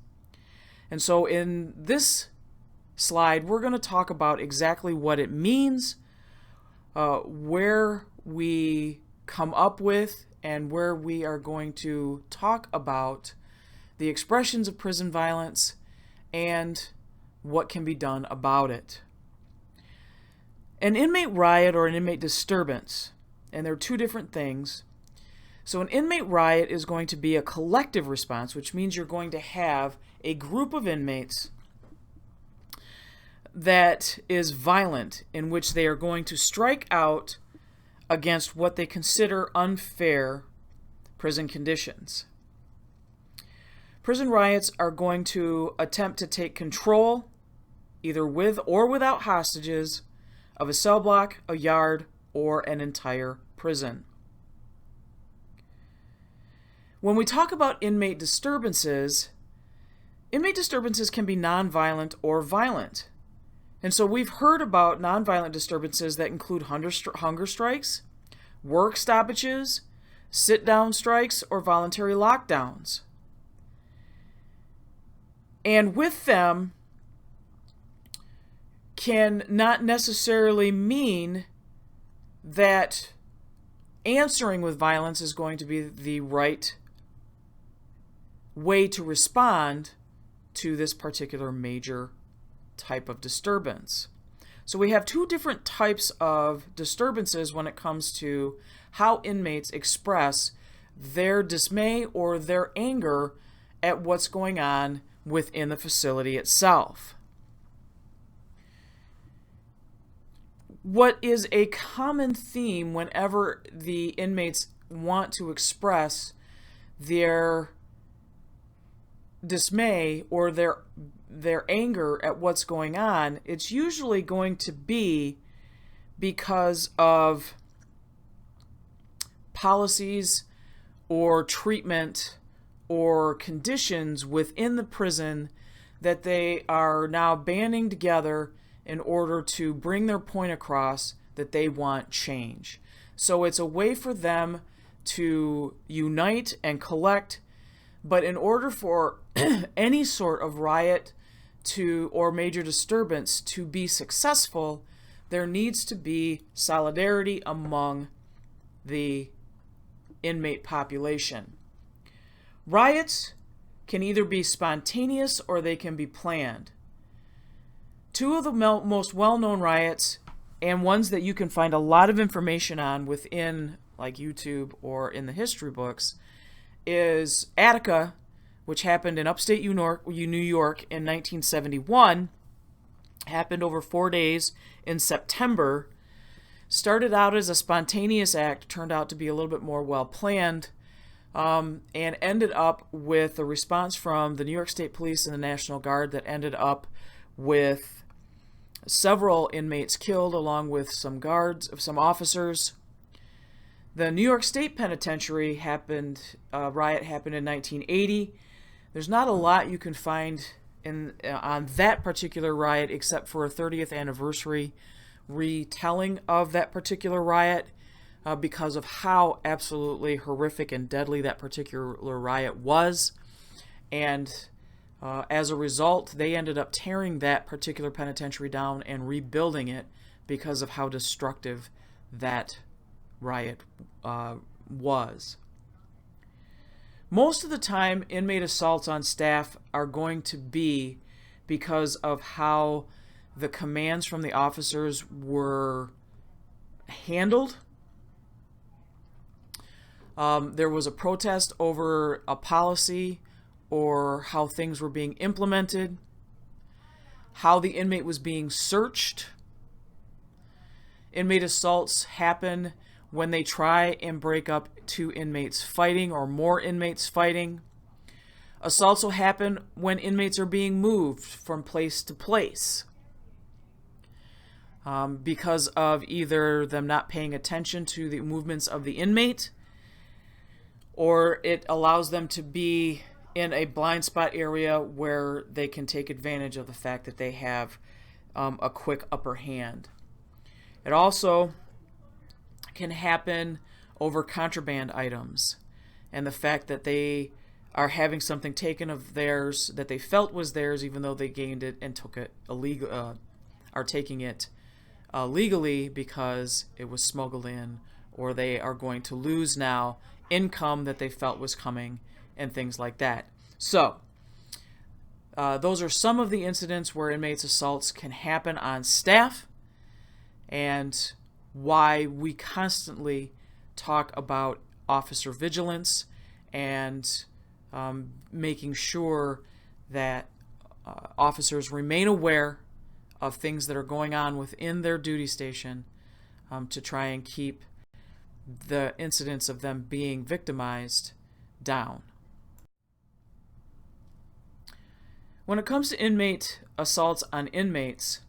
And so in this slide, we're going to talk about exactly what it means, where we come up with, and where we are going to talk about the expressions of prison violence and what can be done about it. An inmate riot or an inmate disturbance, and they're two different things. So an inmate riot is going to be a collective response, which means you're going to have a group of inmates that is violent, in which they are going to strike out against what they consider unfair prison conditions. Prison riots are going to attempt to take control, either with or without hostages, of a cell block, a yard, or an entire prison. When we talk about inmate disturbances can be nonviolent or violent. And so we've heard about nonviolent disturbances that include hunger strikes, work stoppages, sit-down strikes, or voluntary lockdowns. And with them can not necessarily mean that answering with violence is going to be the right way to respond to this particular major type of disturbance. So we have two different types of disturbances when it comes to how inmates express their dismay or their anger at what's going on within the facility itself. What is a common theme whenever the inmates want to express their dismay or their anger at what's going on, it's usually going to be because of policies or treatment or conditions within the prison that they are now banding together in order to bring their point across that they want change. So it's a way for them to unite and collect, but in order for any sort of riot or major disturbance to be successful, there needs to be solidarity among the inmate population. Riots can either be spontaneous or they can be planned. Two of the most well-known riots, and ones that you can find a lot of information on within like YouTube or in the history books, is Attica, which happened in upstate New York in 1971, happened over 4 days in September. Started out as a spontaneous act, turned out to be a little bit more well-planned, and ended up with a response from the New York State Police and the National Guard that ended up with several inmates killed, along with some guards, some officers. The New York State Penitentiary riot happened in 1980. There's not a lot you can find on that particular riot except for a 30th anniversary retelling of that particular riot because of how absolutely horrific and deadly that particular riot was. And as a result, they ended up tearing that particular penitentiary down and rebuilding it because of how destructive that riot was. Most of the time, inmate assaults on staff are going to be because of how the commands from the officers were handled. There was a protest over a policy or how things were being implemented, how the inmate was being searched. Inmate assaults happen when they try and break up two inmates fighting or more inmates fighting. Assaults will happen when inmates are being moved from place to place because of either them not paying attention to the movements of the inmate, or it allows them to be in a blind spot area where they can take advantage of the fact that they have a quick upper hand. It also can happen over contraband items and the fact that they are having something taken of theirs that they felt was theirs, even though they gained it and took it are taking it legally because it was smuggled in, or they are going to lose now income that they felt was coming and things like that. So those are some of the incidents where inmates assaults can happen on staff, and why we constantly talk about officer vigilance and making sure that officers remain aware of things that are going on within their duty station to try and keep the incidents of them being victimized down. When it comes to inmate assaults on inmates,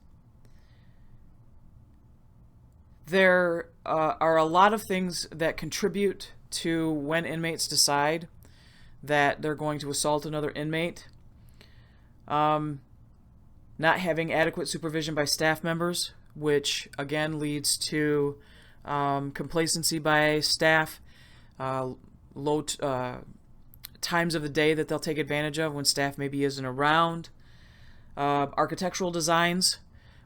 there are a lot of things that contribute to when inmates decide that they're going to assault another inmate. Not having adequate supervision by staff members, which again leads to complacency by staff, low times of the day that they'll take advantage of when staff maybe isn't around, architectural designs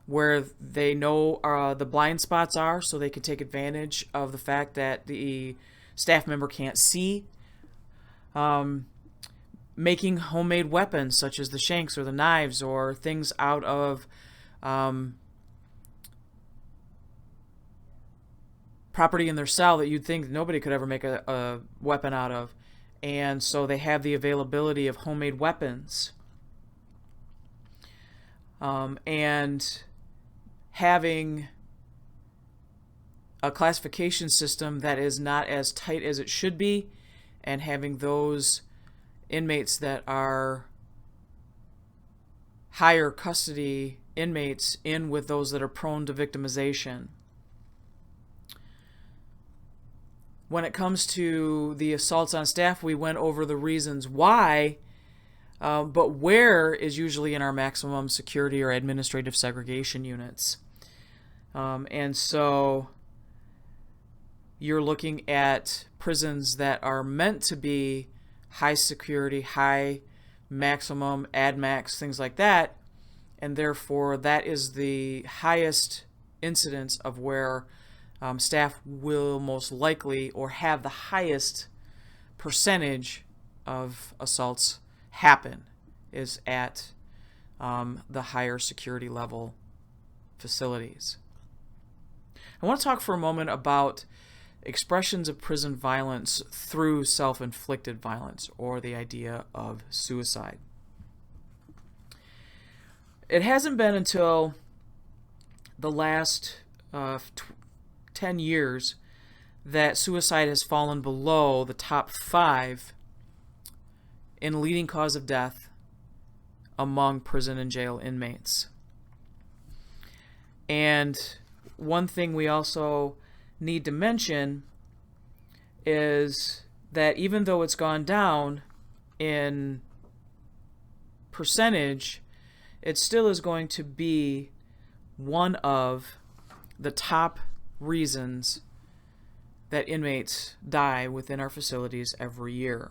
where they know the blind spots are, so they can take advantage of the fact that the staff member can't see. Making homemade weapons such as the shanks or the knives or things out of property in their cell that you'd think nobody could ever make a weapon out of. And so they have the availability of homemade weapons. And having a classification system that is not as tight as it should be, and having those inmates that are higher custody inmates in with those that are prone to victimization. When it comes to the assaults on staff, we went over the reasons why, but where is usually in our maximum security or administrative segregation units. And so you're looking at prisons that are meant to be high security, high maximum, ad max, things like that, and therefore that is the highest incidence of where staff will most likely or have the highest percentage of assaults happen is at the higher security level facilities. I want to talk for a moment about expressions of prison violence through self-inflicted violence, or the idea of suicide. It hasn't been until the last 10 years that suicide has fallen below the top 5 in leading cause of death among prison and jail inmates. And one thing we also need to mention is that even though it's gone down in percentage, it still is going to be one of the top reasons that inmates die within our facilities every year.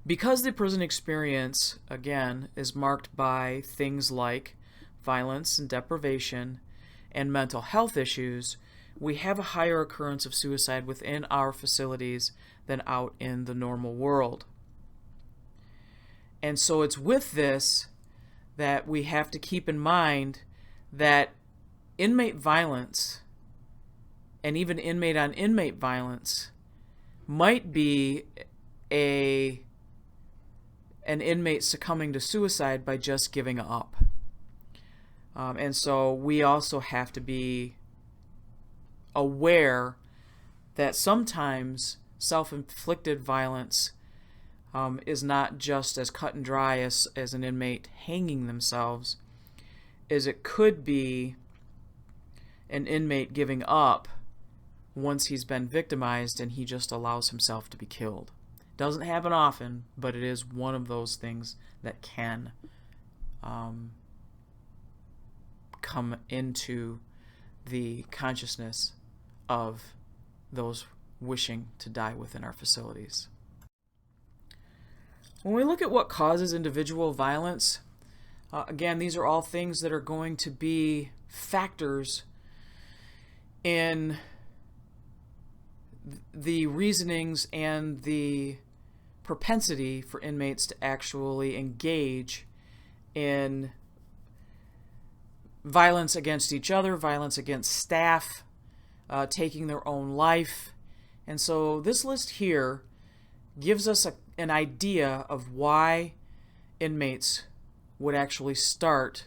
Because the prison experience, again, is marked by things like violence and deprivation and mental health issues, we have a higher occurrence of suicide within our facilities than out in the normal world. And so it's with this that we have to keep in mind that inmate violence and even inmate-on-inmate violence might be an inmate succumbing to suicide by just giving up. And so we also have to be aware that sometimes self-inflicted violence is not just as cut and dry as an inmate hanging themselves, as it could be an inmate giving up once he's been victimized and he just allows himself to be killed. Doesn't happen often, but it is one of those things that can come into the consciousness of those wishing to die within our facilities. When we look at what causes individual violence, again, these are all things that are going to be factors in the reasonings and the propensity for inmates to actually engage in violence against each other, violence against staff, taking their own life. And so this list here gives us an idea of why inmates would actually start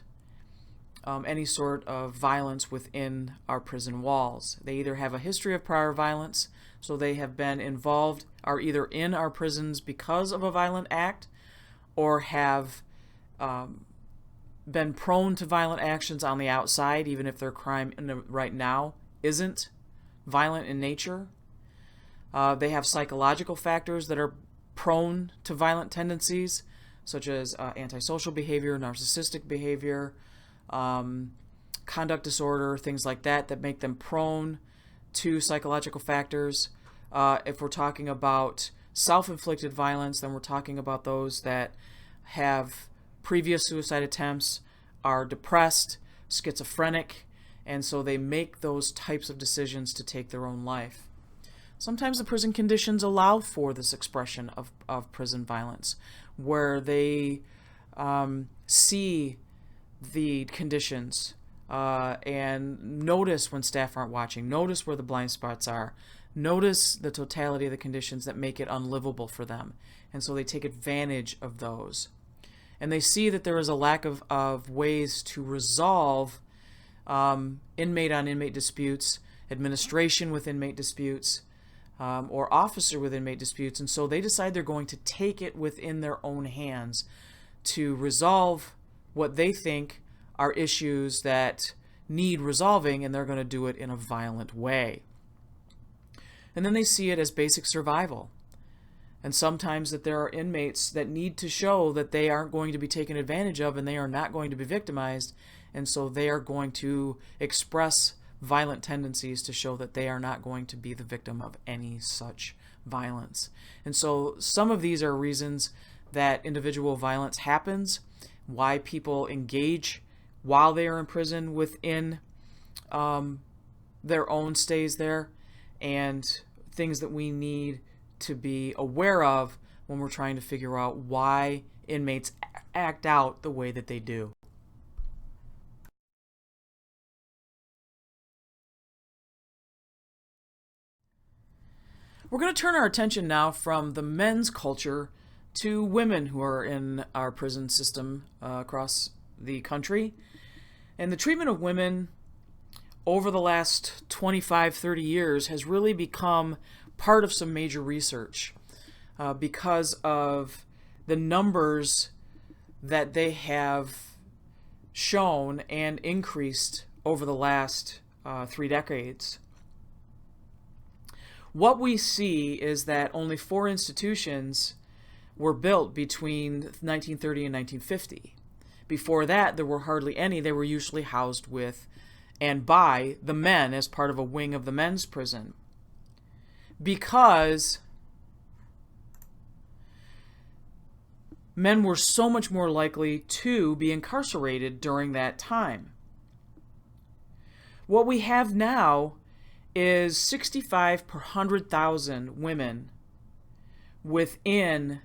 any sort of violence within our prison walls. They either have a history of prior violence, so they have been involved, are either in our prisons because of a violent act, or have been prone to violent actions on the outside, even if their crime right now isn't violent in nature. They have psychological factors that are prone to violent tendencies, such as antisocial behavior, narcissistic behavior, conduct disorder, things like that, that make them prone to psychological factors. If we're talking about self-inflicted violence, then we're talking about those that have previous suicide attempts, are depressed, schizophrenic, and so they make those types of decisions to take their own life. Sometimes the prison conditions allow for this expression of prison violence, where they see the conditions and notice when staff aren't watching, notice where the blind spots are, notice the totality of the conditions that make it unlivable for them. And so they take advantage of those. And they see that there is a lack of ways to resolve inmate-on-inmate disputes, administration with inmate disputes, or officer with inmate disputes, and so they decide they're going to take it within their own hands to resolve what they think are issues that need resolving, and they're going to do it in a violent way. And then they see it as basic survival. And sometimes that there are inmates that need to show that they aren't going to be taken advantage of and they are not going to be victimized, and so they are going to express violent tendencies to show that they are not going to be the victim of any such violence. And so some of these are reasons that individual violence happens, why people engage while they are in prison within their own stays there, and things that we need to be aware of when we're trying to figure out why inmates act out the way that they do. We're going to turn our attention now from the men's culture to women who are in our prison system across the country. And the treatment of women over the last 25, 30 years has really become part of some major research because of the numbers that they have shown and increased over the last 3 decades. What we see is that only 4 institutions were built between 1930 and 1950. Before that, there were hardly any. They were usually housed with and by the men as part of a wing of the men's prison. Because men were so much more likely to be incarcerated during that time. What we have now is 65 per 100,000 women within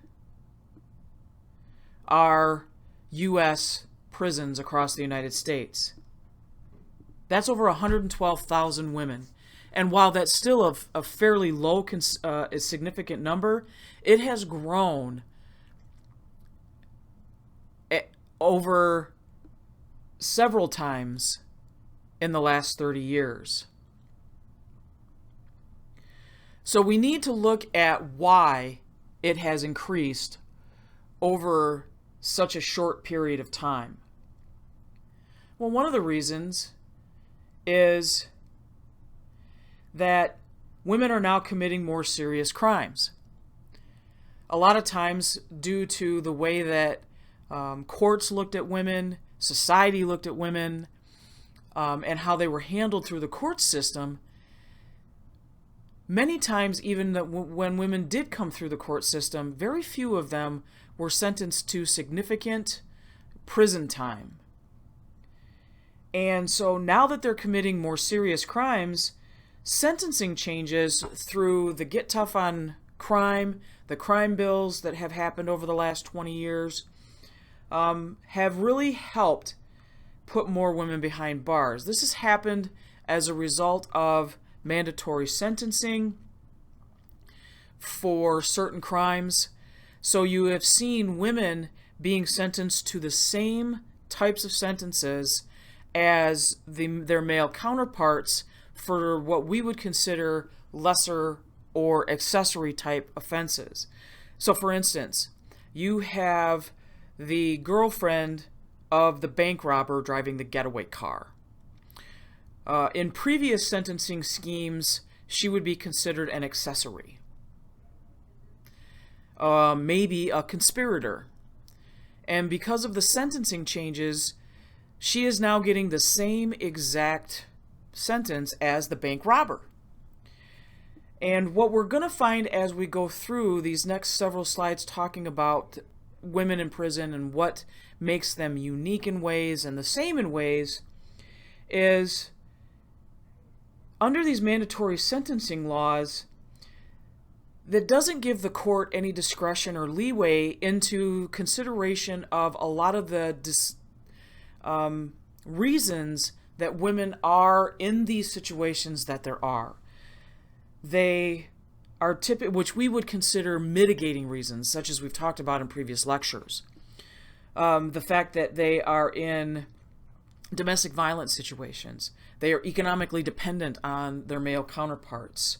our U.S. prisons across the United States. That's over 112,000 women. And while that's still a fairly low, a significant number, it has grown over several times in the last 30 years. So we need to look at why it has increased over such a short period of time. Well, one of the reasons is that women are now committing more serious crimes. A lot of times, due to the way that courts looked at women, society looked at women, and how they were handled through the court system, many times even when women did come through the court system, very few of them were sentenced to significant prison time. And so now that they're committing more serious crimes, sentencing changes through the Get Tough on Crime, the crime bills that have happened over the last 20 years, have really helped put more women behind bars. This has happened as a result of mandatory sentencing for certain crimes. So you have seen women being sentenced to the same types of sentences as their male counterparts for what we would consider lesser or accessory type offenses. So for instance, you have the girlfriend of the bank robber driving the getaway car. In previous sentencing schemes, she would be considered an accessory. Maybe a conspirator. And because of the sentencing changes, she is now getting the same exact sentence as the bank robber. And what we're going to find as we go through these next several slides talking about women in prison and what makes them unique in ways and the same in ways is under these mandatory sentencing laws, that doesn't give the court any discretion or leeway into consideration of a lot of the reasons that women are in these situations that there are. They are which we would consider mitigating reasons, such as we've talked about in previous lectures. The fact that they are in domestic violence situations. They are economically dependent on their male counterparts.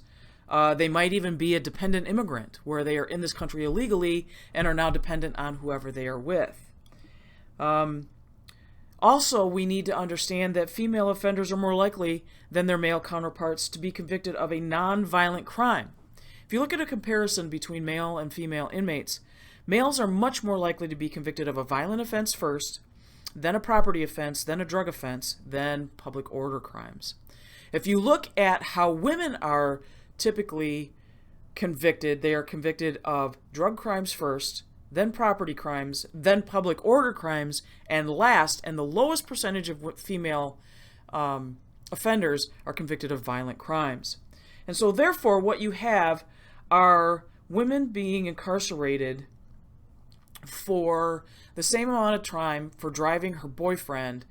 They might even be a dependent immigrant, where they are in this country illegally and are now dependent on whoever they are with. Also, we need to understand that female offenders are more likely than their male counterparts to be convicted of a non-violent crime. If you look at a comparison between male and female inmates, males are much more likely to be convicted of a violent offense first, then a property offense, then a drug offense, then public order crimes. If you look at how women are typically convicted, they are convicted of drug crimes first, then property crimes, then public order crimes, and last, and the lowest percentage of female offenders are convicted of violent crimes. And so therefore what you have are women being incarcerated for the same amount of time for driving her boyfriend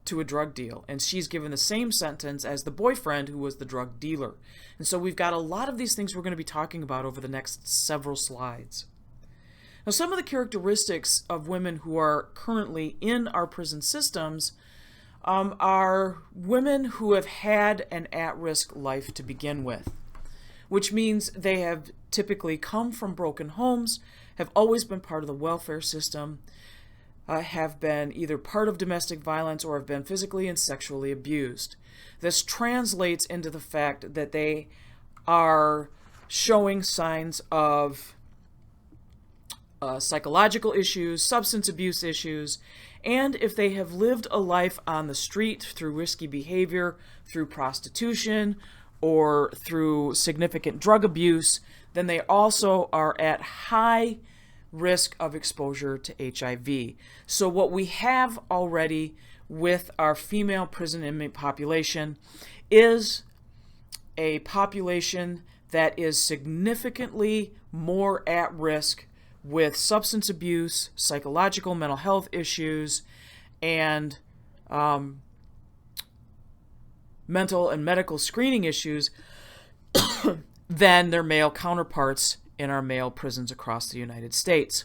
to a drug deal, and she's given the same sentence as the boyfriend who was the drug dealer. And so we've got a lot of these things we're going to be talking about over the next several slides. Now, some of the characteristics of women who are currently in our prison systems are women who have had an at-risk life to begin with, which means they have typically come from broken homes, have always been part of the welfare system, have been either part of domestic violence or have been physically and sexually abused. This translates into the fact that they are showing signs of psychological issues, substance abuse issues, and if they have lived a life on the street through risky behavior, through prostitution, or through significant drug abuse, then they also are at high risk of exposure to HIV. So what we have already with our female prison inmate population is a population that is significantly more at risk with substance abuse, psychological mental health issues, and mental and medical screening issues than their male counterparts in our male prisons across the United States.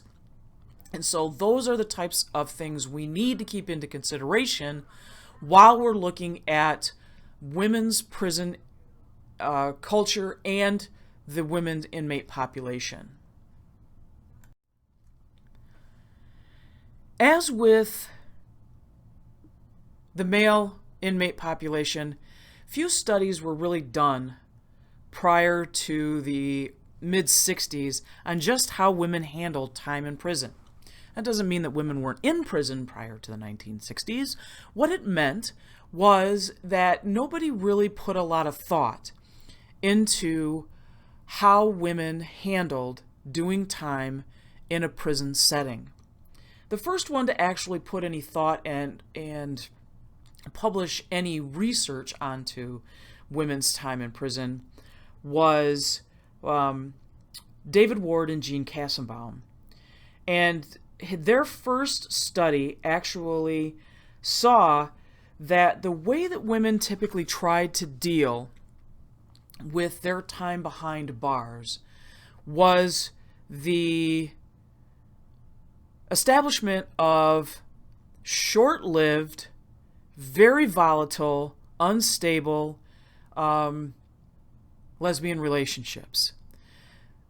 And so those are the types of things we need to keep into consideration while we're looking at women's prison culture and the women's inmate population. As with the male inmate population, few studies were really done prior to the mid-60s on just how women handled time in prison. That doesn't mean that women weren't in prison prior to the 1960s. What it meant was that nobody really put a lot of thought into how women handled doing time in a prison setting. The first one to actually put any thought and publish any research onto women's time in prison was David Ward and Jean Kassenbaum. And their first study actually saw that the way that women typically tried to deal with their time behind bars was the establishment of short-lived, very volatile, unstable lesbian relationships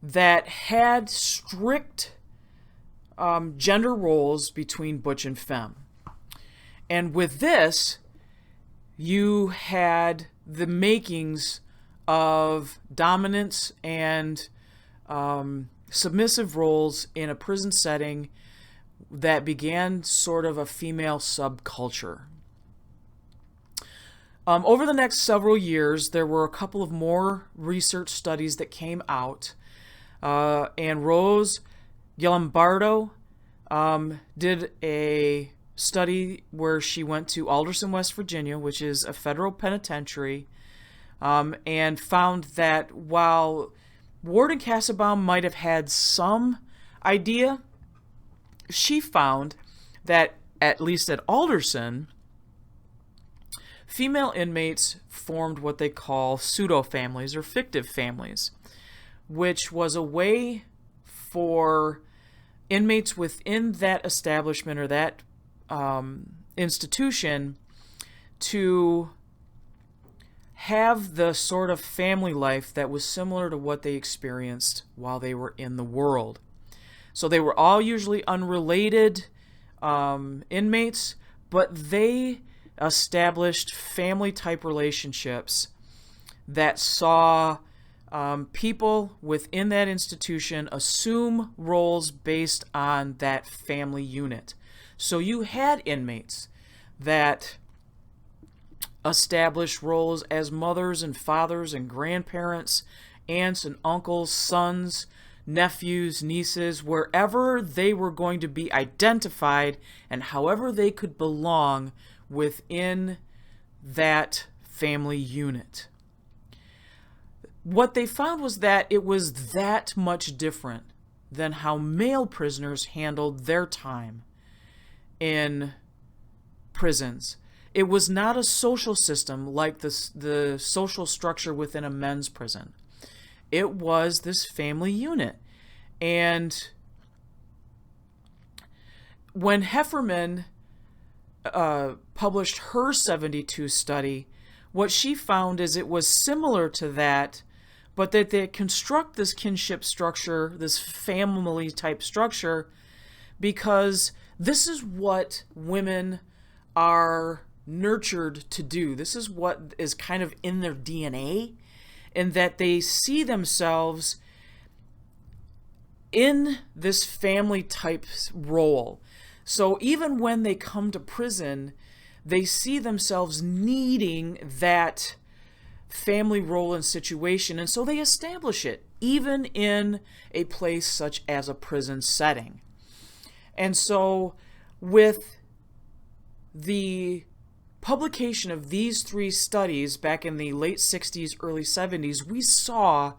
that had strict gender roles between butch and femme. And with this, you had the makings of dominance and submissive roles in a prison setting that began sort of a female subculture. Over the next several years, there were a couple of more research studies that came out, and Rose Gilambardo did a study where she went to Alderson, West Virginia, which is a federal penitentiary, and found that while Ward and Kassenbaum might have had some idea, she found that, at least at Alderson, female inmates formed what they call pseudo-families or fictive families, which was a way for inmates within that establishment or that institution to have the sort of family life that was similar to what they experienced while they were in the world. So they were all usually unrelated inmates, but they established family-type relationships that saw people within that institution assume roles based on that family unit. So you had inmates that established roles as mothers and fathers and grandparents, aunts and uncles, sons, nephews, nieces, wherever they were going to be identified and however they could belong within that family unit. What they found was that it was that much different than how male prisoners handled their time in prisons. It was not a social system like the social structure within a men's prison. It was this family unit. And when Hefferman published her 72 study, what she found is it was similar to that, but that they construct this kinship structure, this family type structure, because this is what women are nurtured to do. This is what is kind of in their DNA, and that they see themselves in this family type role. So even when they come to prison, they see themselves needing that family role and situation, and so they establish it, even in a place such as a prison setting. And so with the publication of these 3 studies back in the late 60s, early 70s, we saw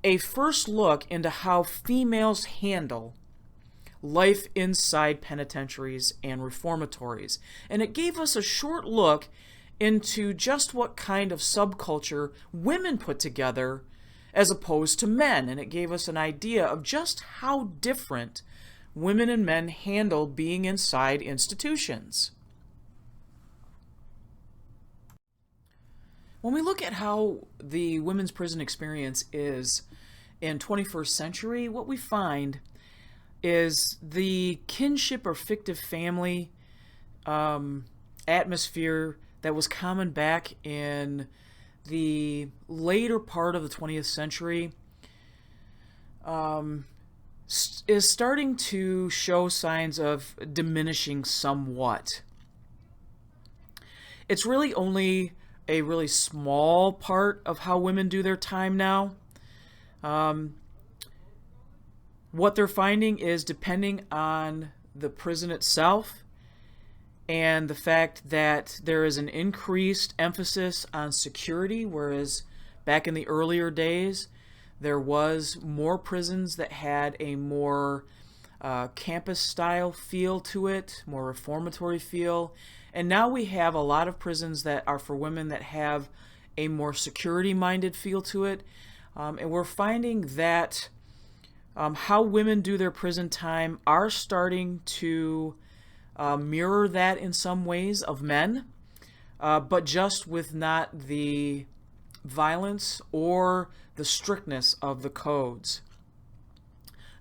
a first look into how females handle life inside penitentiaries and reformatories. And it gave us a short look into just what kind of subculture women put together as opposed to men. And it gave us an idea of just how different women and men handle being inside institutions. When we look at how the women's prison experience is in 21st century, what we find is the kinship or fictive family atmosphere that was common back in the later part of the 20th century is starting to show signs of diminishing somewhat. It's really only a really small part of how women do their time now. What they're finding is, depending on the prison itself and the fact that there is an increased emphasis on security, whereas back in the earlier days there was more prisons that had a more campus-style feel to it, more reformatory feel. And now we have a lot of prisons that are for women that have a more security-minded feel to it. And we're finding that how women do their prison time are starting to mirror that in some ways of men, but just with not the violence or the strictness of the codes.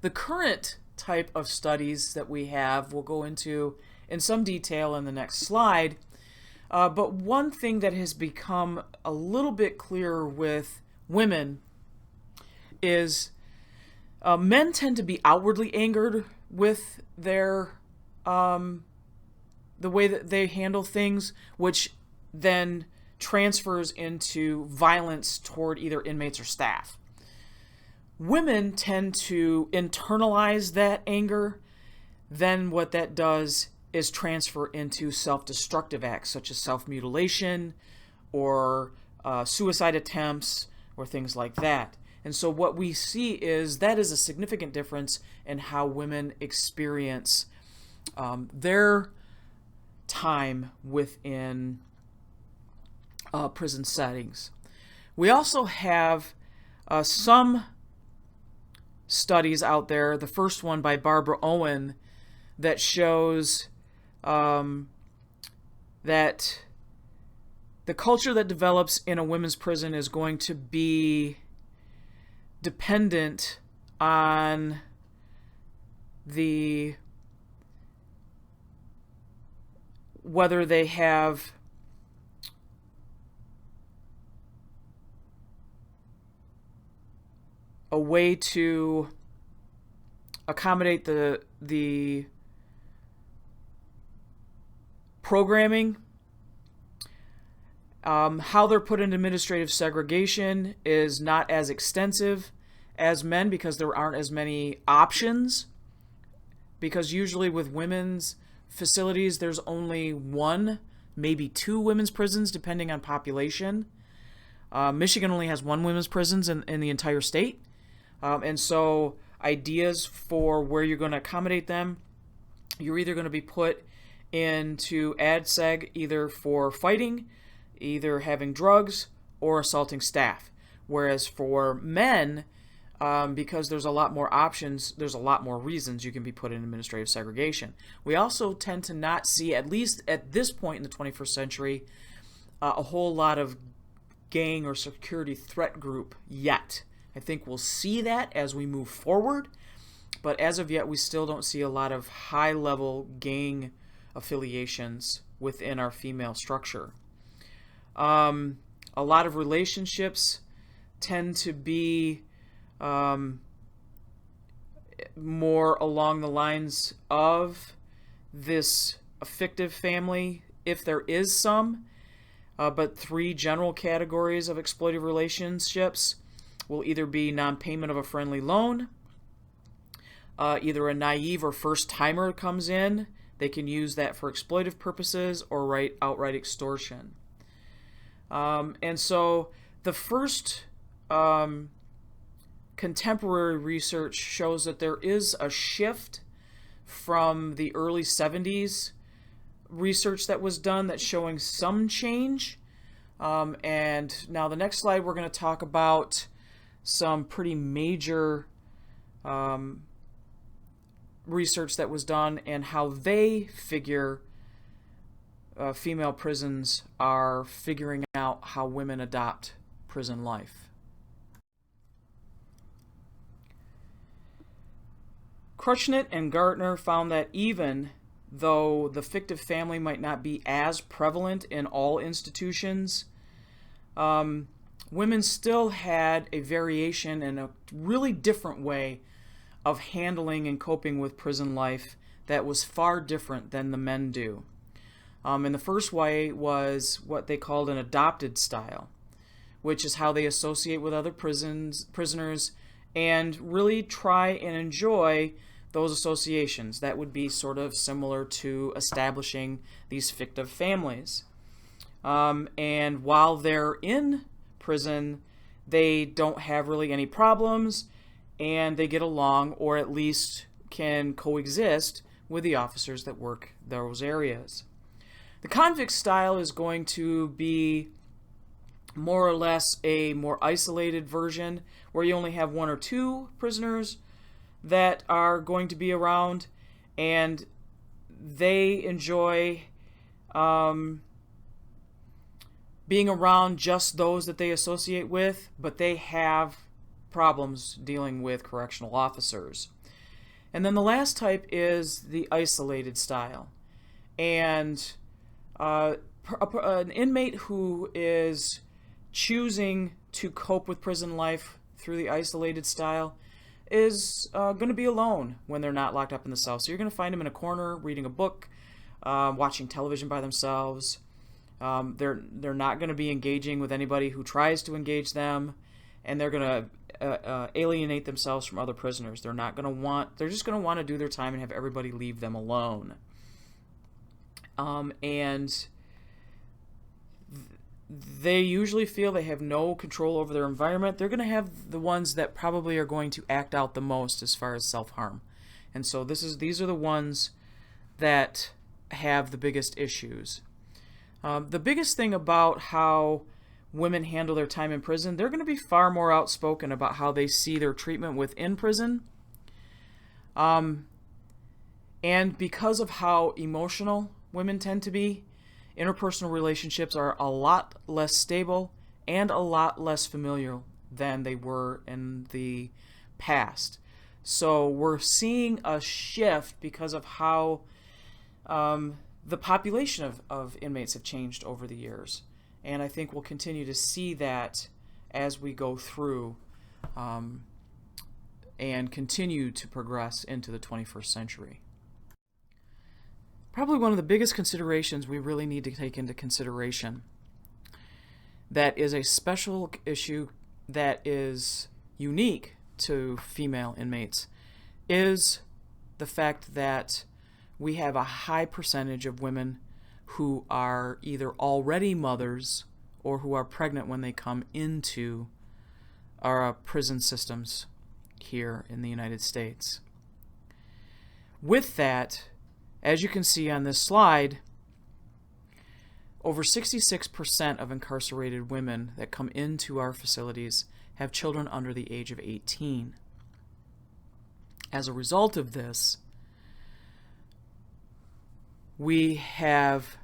The current type of studies that we have we'll go into in some detail in the next slide, but one thing that has become a little bit clearer with women is men tend to be outwardly angered with their the way that they handle things, which then transfers into violence toward either inmates or staff. Women tend to internalize that anger. Then what that does is transfer into self-destructive acts such as self-mutilation or suicide attempts or things like that. And so what we see is that is a significant difference in how women experience their time within prison settings. We also have some studies out there, the first one by Barbara Owen, that shows that the culture that develops in a women's prison is going to be dependent on whether they have a way to accommodate the programming, how they're put in administrative segregation is not as extensive as men because there aren't as many options, because usually with women's facilities there's only one, maybe two women's prisons depending on population. Michigan only has one women's prisons in the entire state. And so ideas for where you're going to accommodate them, you're either going to be put into ADSEG either for fighting, either having drugs, or assaulting staff. Whereas for men, because there's a lot more options, there's a lot more reasons you can be put in administrative segregation. We also tend to not see, at least at this point in the 21st century, a whole lot of gang or security threat group yet. I think we'll see that as we move forward, but as of yet we still don't see a lot of high-level gang affiliations within our female structure. A lot of relationships tend to be more along the lines of this fictive family, if there is some, but three general categories of exploitive relationships will either be non-payment of a friendly loan, either a naive or first-timer comes in, they can use that for exploitive purposes, or outright extortion. And so the first contemporary research shows that there is a shift from the early 70s research that was done that's showing some change. And now the next slide we're going to talk about some pretty major research that was done and how they figure female prisons are figuring out how women adopt prison life. Krushnet and Gartner found that even though the fictive family might not be as prevalent in all institutions, women still had a variation and a really different way of handling and coping with prison life that was far different than the men do. And the first way was what they called an adopted style, which is how they associate with other prisoners and really try and enjoy those associations. That would be sort of similar to establishing these fictive families. And while they're in prison, they don't have really any problems, and they get along, or at least can coexist with the officers that work those areas. The convict style is going to be more or less a more isolated version, where you only have one or two prisoners that are going to be around, and they enjoy being around just those that they associate with, but they have problems dealing with correctional officers. And then the last type is the isolated style. And an inmate who is choosing to cope with prison life through the isolated style is going to be alone when they're not locked up in the cell. So you're going to find them in a corner reading a book, watching television by themselves. They're not going to be engaging with anybody who tries to engage them, and they're going to alienate themselves from other prisoners. They're just going to want to do their time and have everybody leave them alone. And they usually feel they have no control over their environment. They're going to have the ones that probably are going to act out the most as far as self-harm. And so these are the ones that have the biggest issues. The biggest thing about how women handle their time in prison, they're going to be far more outspoken about how they see their treatment within prison. And because of how emotional women tend to be, interpersonal relationships are a lot less stable and a lot less familiar than they were in the past. So we're seeing a shift because of how the population of inmates have changed over the years. And I think we'll continue to see that as we go through and continue to progress into the 21st century. Probably one of the biggest considerations we really need to take into consideration that is a special issue that is unique to female inmates is the fact that we have a high percentage of women who are either already mothers or who are pregnant when they come into our prison systems here in the United States. With that, as you can see on this slide, over 66% of incarcerated women that come into our facilities have children under the age of 18. As a result of this, we have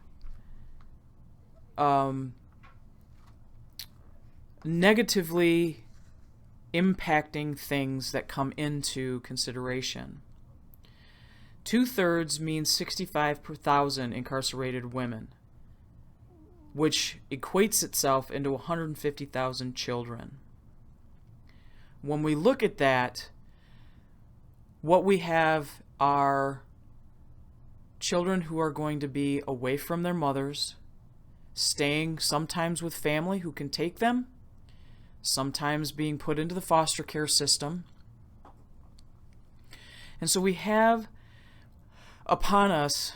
negatively impacting things that come into consideration. 2/3 means 65 per thousand incarcerated women, which equates itself into 150,000 children. When we look at that, what we have are children who are going to be away from their mothers, staying sometimes with family who can take them, sometimes being put into the foster care system. And so we have upon us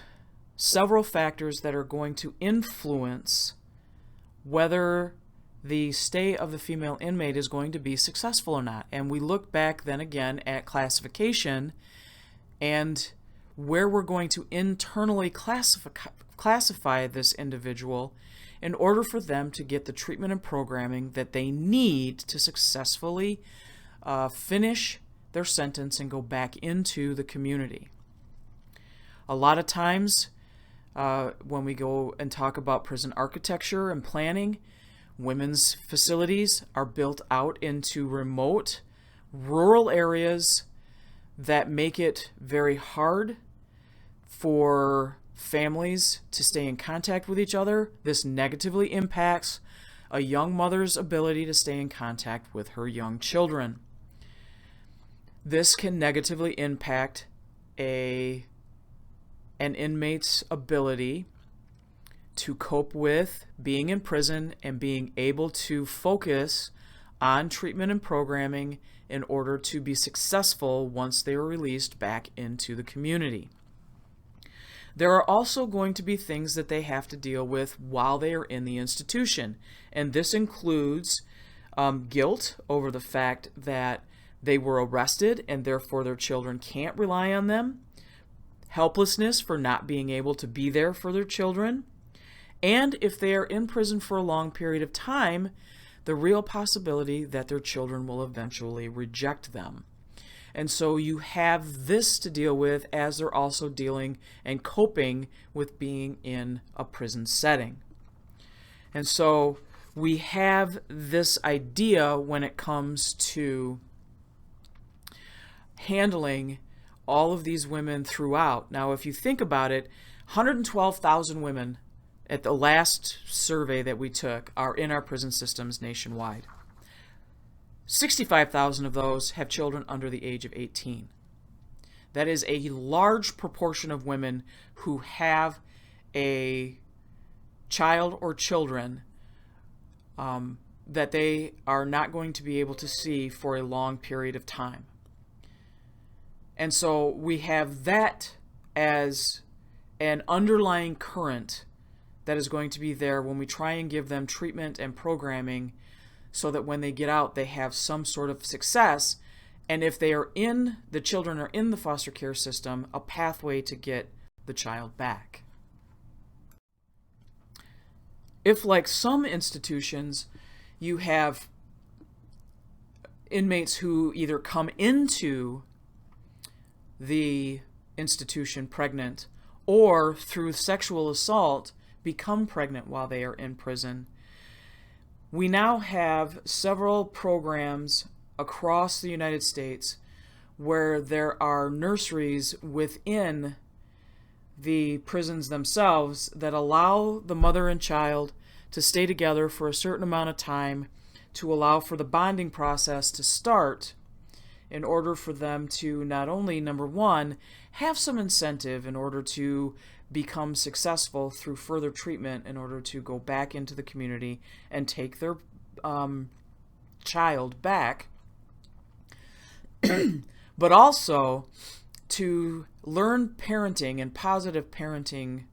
several factors that are going to influence whether the stay of the female inmate is going to be successful or not. And we look back then again at classification and where we're going to internally classify this individual in order for them to get the treatment and programming that they need to successfully finish their sentence and go back into the community. A lot of times when we go and talk about prison architecture and planning, women's facilities are built out into remote, rural areas that make it very hard for families to stay in contact with each other. This negatively impacts a young mother's ability to stay in contact with her young children. This can negatively impact an inmate's ability to cope with being in prison and being able to focus on treatment and programming in order to be successful once they are released back into the community. There are also going to be things that they have to deal with while they are in the institution, and this includes guilt over the fact that they were arrested and therefore their children can't rely on them, helplessness for not being able to be there for their children, and if they are in prison for a long period of time, the real possibility that their children will eventually reject them. And so you have this to deal with as they're also dealing and coping with being in a prison setting. And so we have this idea when it comes to handling all of these women throughout. Now, if you think about it, 112,000 women at the last survey that we took are in our prison systems nationwide. 65,000 of those have children under the age of 18. That is a large proportion of women who have a child or children that they are not going to be able to see for a long period of time. And so we have that as an underlying current that is going to be there when we try and give them treatment and programming so that when they get out they have some sort of success, and if they are in, the children are in the foster care system, a pathway to get the child back. If, like some institutions, you have inmates who either come into the institution pregnant or through sexual assault become pregnant while they are in prison, we now have several programs across the United States where there are nurseries within the prisons themselves that allow the mother and child to stay together for a certain amount of time to allow for the bonding process to start in order for them to not only, number one, have some incentive in order to become successful through further treatment in order to go back into the community and take their child back, but also to learn parenting and positive parenting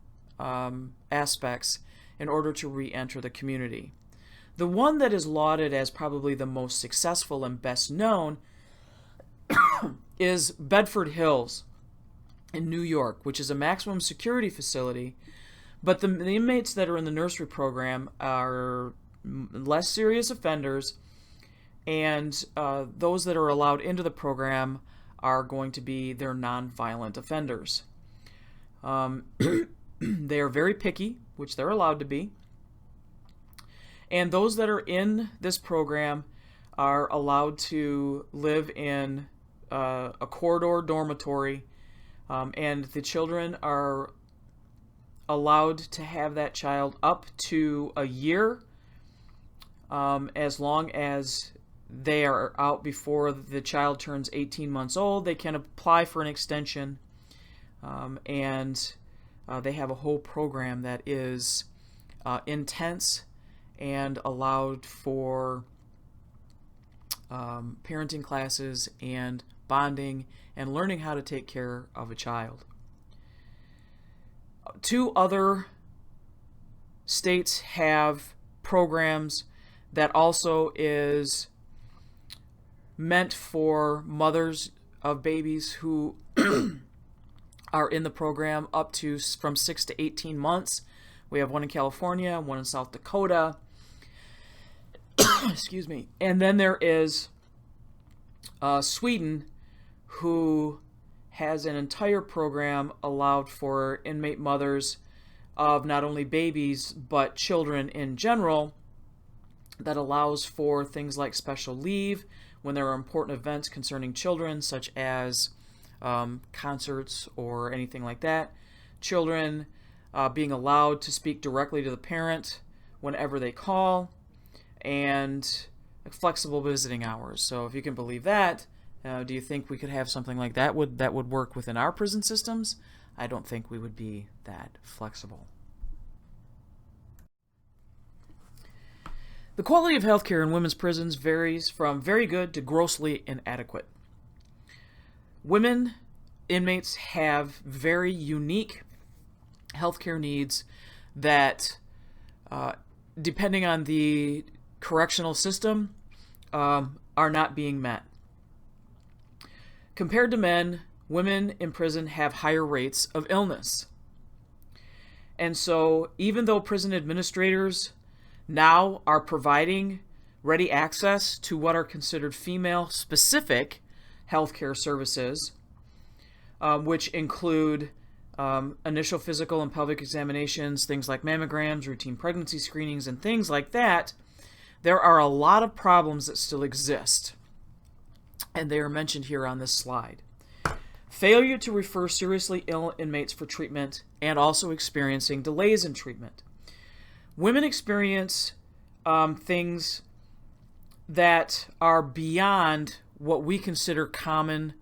aspects in order to re-enter the community. The one that is lauded as probably the most successful and best known is Bedford Hills in New York, which is a maximum security facility, but the inmates that are in the nursery program are less serious offenders, and those that are allowed into the program are going to be their nonviolent offenders. They are very picky, which they're allowed to be. And those that are in this program are allowed to live in a corridor dormitory, and the children are allowed to have that child up to a year, as long as they are out before the child turns 18 months old. They can apply for an extension, and they have a whole program that is intense and allowed for parenting classes and bonding and learning how to take care of a child. 2 other states have programs that also is meant for mothers of babies who are in the program up to from 6 to 18 months. We have one in California, one in South Dakota. Excuse me. And then there is Sweden, who has an entire program allowed for inmate mothers of not only babies but children in general, that allows for things like special leave when there are important events concerning children, such as concerts or anything like that. Children being allowed to speak directly to the parent whenever they call, and flexible visiting hours. So if you can believe that, do you think we could have something like that would work within our prison systems? I don't think we would be that flexible. The quality of healthcare in women's prisons varies from very good to grossly inadequate. Women inmates have very unique healthcare needs that, depending on the correctional system, are not being met. Compared to men, women in prison have higher rates of illness. And so even though prison administrators now are providing ready access to what are considered female-specific healthcare services, which include initial physical and pelvic examinations, things like mammograms, routine pregnancy screenings, and things like that, there are a lot of problems that still exist, and they are mentioned here on this slide. Failure to refer seriously ill inmates for treatment, and also experiencing delays in treatment. Women experience things that are beyond what we consider common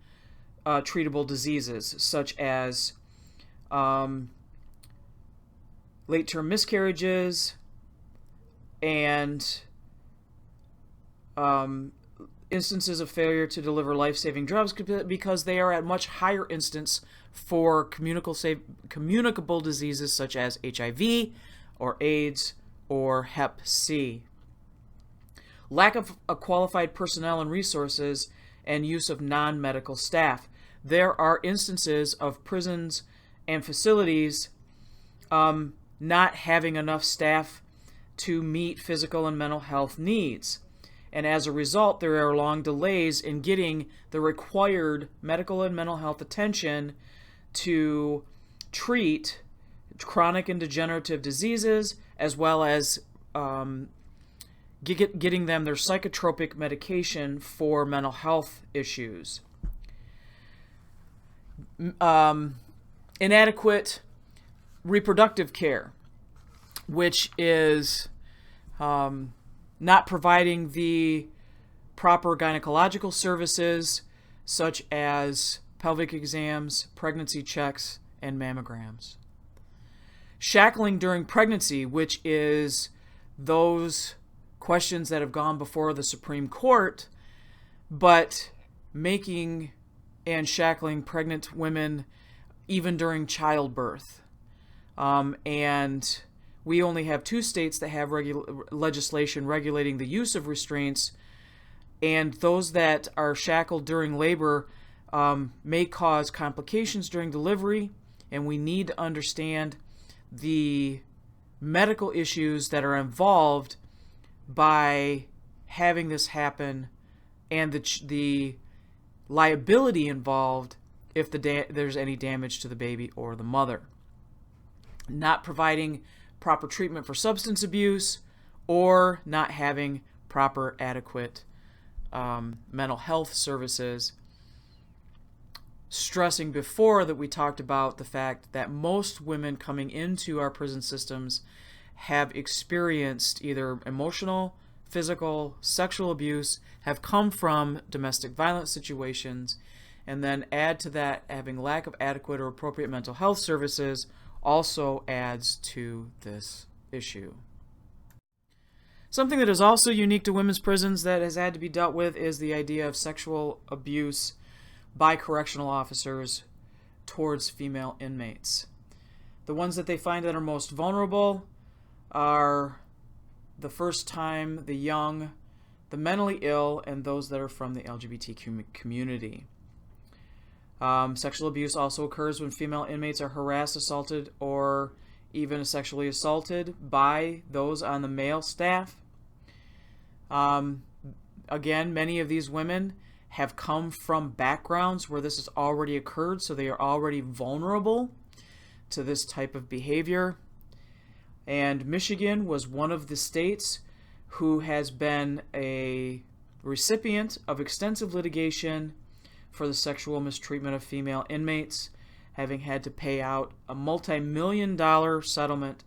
treatable diseases, such as late-term miscarriages and instances of failure to deliver life-saving drugs, because they are at much higher instance for communicable diseases such as HIV or AIDS or Hep C. Lack of qualified personnel and resources and use of non-medical staff. There are instances of prisons and facilities not having enough staff to meet physical and mental health needs. And as a result, there are long delays in getting the required medical and mental health attention to treat chronic and degenerative diseases, as well as getting them their psychotropic medication for mental health issues. Inadequate reproductive care, which is not providing the proper gynecological services, such as pelvic exams, pregnancy checks, and mammograms. Shackling during pregnancy, which is those questions that have gone before the Supreme Court, but making and shackling pregnant women even during childbirth. And we only have 2 states that have legislation regulating the use of restraints, and those that are shackled during labor may cause complications during delivery, and we need to understand the medical issues that are involved by having this happen and the liability involved if there's any damage to the baby or the mother. Not providing proper treatment for substance abuse, or not having proper adequate mental health services. Stressing before that we talked about the fact that most women coming into our prison systems have experienced either emotional, physical, sexual abuse, have come from domestic violence situations, and then add to that having lack of adequate or appropriate mental health services also adds to this issue. Something that is also unique to women's prisons that has had to be dealt with is the idea of sexual abuse by correctional officers towards female inmates. The ones that they find that are most vulnerable are the first time, the young, the mentally ill, and those that are from the LGBTQ community. Sexual abuse also occurs when female inmates are harassed, assaulted, or even sexually assaulted by those on the male staff. Again, many of these women have come from backgrounds where this has already occurred, so they are already vulnerable to this type of behavior. And Michigan was one of the states who has been a recipient of extensive litigation for the sexual mistreatment of female inmates, having had to pay out a multi-million-dollar settlement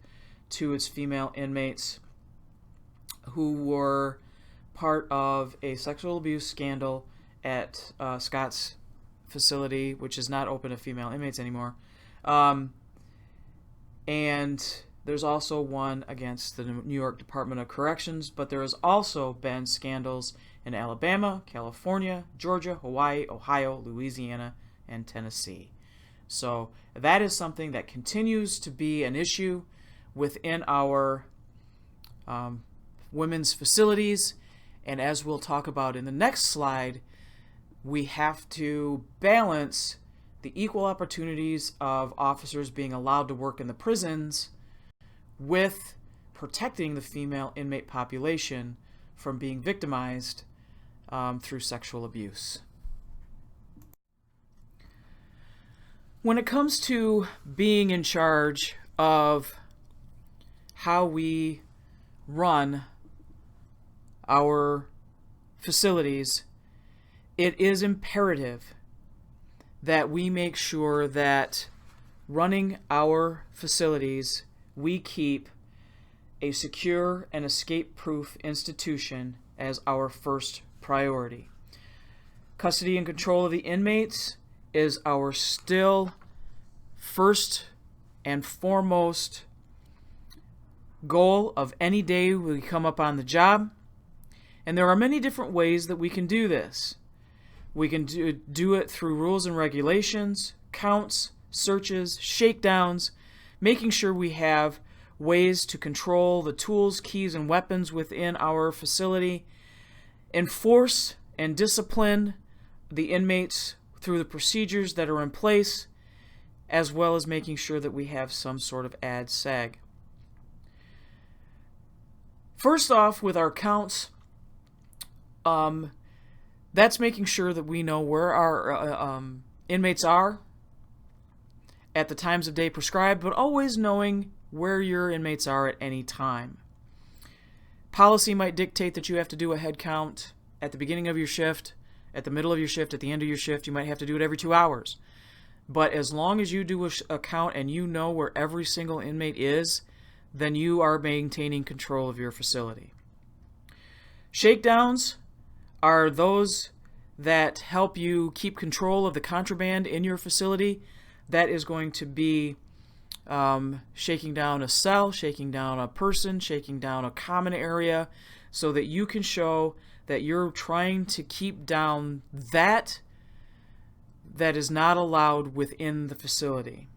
to its female inmates who were part of a sexual abuse scandal at Scott's facility, which is not open to female inmates anymore. And there's also one against the New York Department of Corrections, but there has also been scandals in Alabama, California, Georgia, Hawaii, Ohio, Louisiana, and Tennessee. So that is something that continues to be an issue within our women's facilities. And as we'll talk about in the next slide, we have to balance the equal opportunities of officers being allowed to work in the prisons with protecting the female inmate population from being victimized through sexual abuse. When it comes to being in charge of how we run our facilities, it is imperative that we make sure that running our facilities, we keep a secure and escape-proof institution as our first priority. Custody and control of the inmates is our still first and foremost goal of any day we come up on the job. And there are many different ways that we can do this. We can do it through rules and regulations, counts, searches, shakedowns, making sure we have ways to control the tools, keys, and weapons within our facility, enforce and discipline the inmates through the procedures that are in place, as well as making sure that we have some sort of ad-sag. First off, with our counts, that's making sure that we know where our inmates are at the times of day prescribed, but always knowing where your inmates are at any time. Policy might dictate that you have to do a head count at the beginning of your shift, at the middle of your shift, at the end of your shift. You might have to do it every 2 hours. But as long as you do a count and you know where every single inmate is, then you are maintaining control of your facility. Shakedowns are those that help you keep control of the contraband in your facility. That is going to be shaking down a cell, shaking down a person, shaking down a common area, so that you can show that you're trying to keep down that is not allowed within the facility.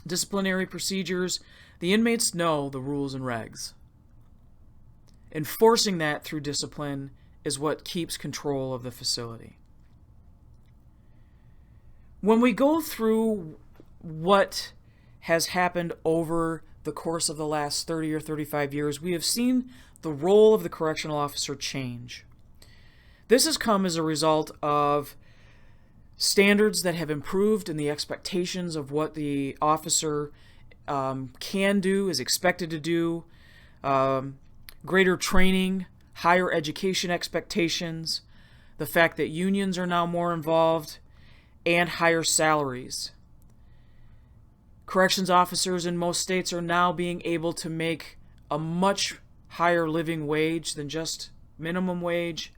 Disciplinary procedures, the inmates know the rules and regs. Enforcing that through discipline is what keeps control of the facility. When we go through what has happened over the course of the last 30 or 35 years, we have seen the role of the correctional officer change. This has come as a result of standards that have improved in the expectations of what the officer can do, is expected to do, greater training, higher education expectations, the fact that unions are now more involved, and higher salaries. Corrections officers in most states are now being able to make a much higher living wage than just minimum wage.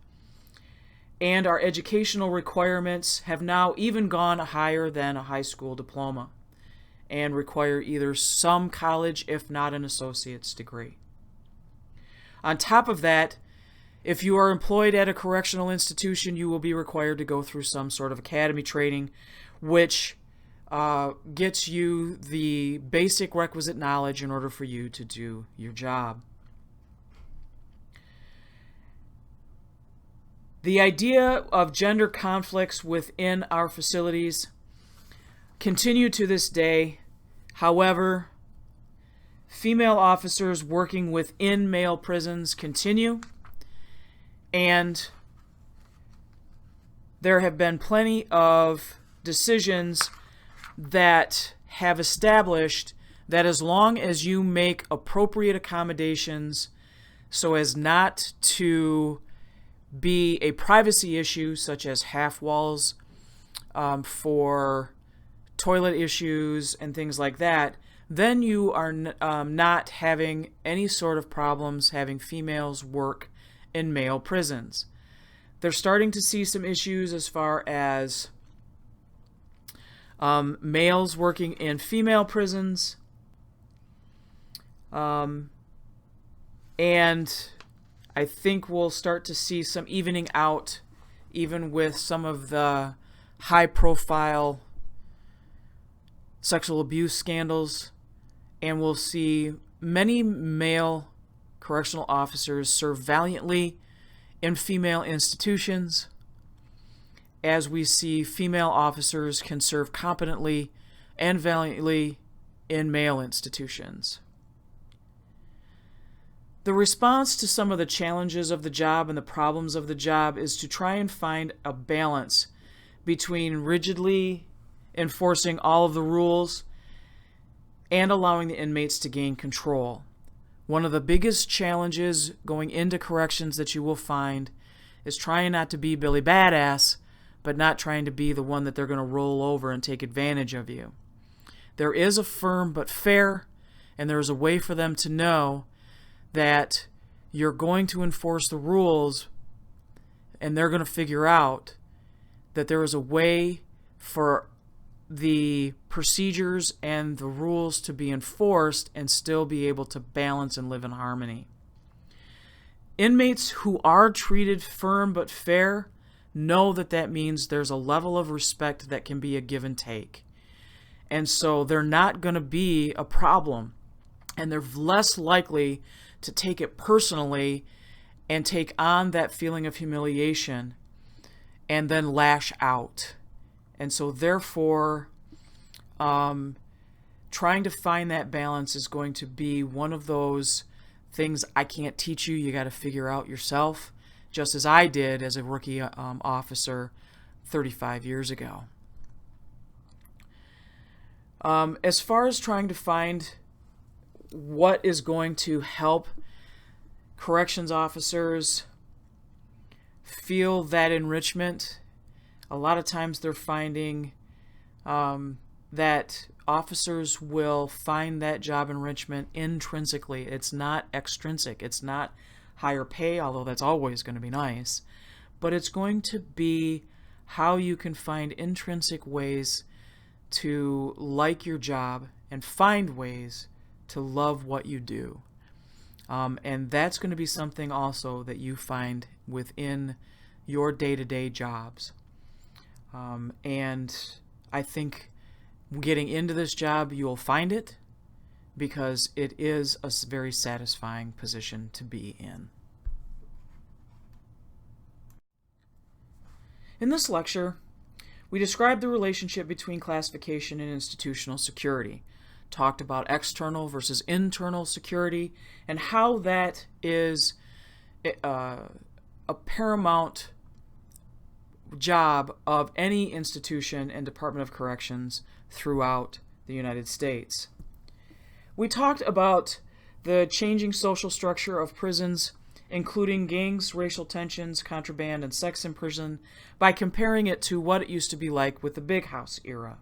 And our educational requirements have now even gone higher than a high school diploma and require either some college, if not an associate's degree. On top of that, if you are employed at a correctional institution, you will be required to go through some sort of academy training, which gets you the basic requisite knowledge in order for you to do your job. The idea of gender conflicts within our facilities continue to this day. However, female officers working within male prisons continue, and there have been plenty of decisions that have established that as long as you make appropriate accommodations so as not to be a privacy issue, such as half walls for toilet issues and things like that, then you are not having any sort of problems having females work in male prisons. They're starting to see some issues as far as males working in female prisons, and I think we'll start to see some evening out even with some of the high-profile sexual abuse scandals, and we'll see many male correctional officers serve valiantly in female institutions, as we see female officers can serve competently and valiantly in male institutions. The response to some of the challenges of the job and the problems of the job is to try and find a balance between rigidly enforcing all of the rules and allowing the inmates to gain control. One of the biggest challenges going into corrections that you will find is trying not to be Billy Badass, but not trying to be the one that they're going to roll over and take advantage of you. There is a firm but fair, and there is a way for them to know that you're going to enforce the rules, and they're going to figure out that there is a way for the procedures and the rules to be enforced and still be able to balance and live in harmony. Inmates who are treated firm but fair know that that means there's a level of respect that can be a give and take. And so they're not going to be a problem, and they're less likely to take it personally and take on that feeling of humiliation and then lash out. And so therefore, trying to find that balance is going to be one of those things I can't teach you. You got to figure out yourself, just as I did as a rookie officer 35 years ago. As far as trying to find what is going to help corrections officers feel that enrichment, a lot of times they're finding that officers will find that job enrichment intrinsically. It's not extrinsic. It's not higher pay, although that's always going to be nice, but it's going to be how you can find intrinsic ways to like your job and find ways to love what you do. And that's going to be something also that you find within your day-to-day jobs. And I think getting into this job, you will find it, because it is a very satisfying position to be in. In this lecture, we described the relationship between classification and institutional security, talked about external versus internal security, and how that is a paramount job of any institution and Department of Corrections throughout the United States. We talked about the changing social structure of prisons, including gangs, racial tensions, contraband, and sex in prison, by comparing it to what it used to be like with the Big House era.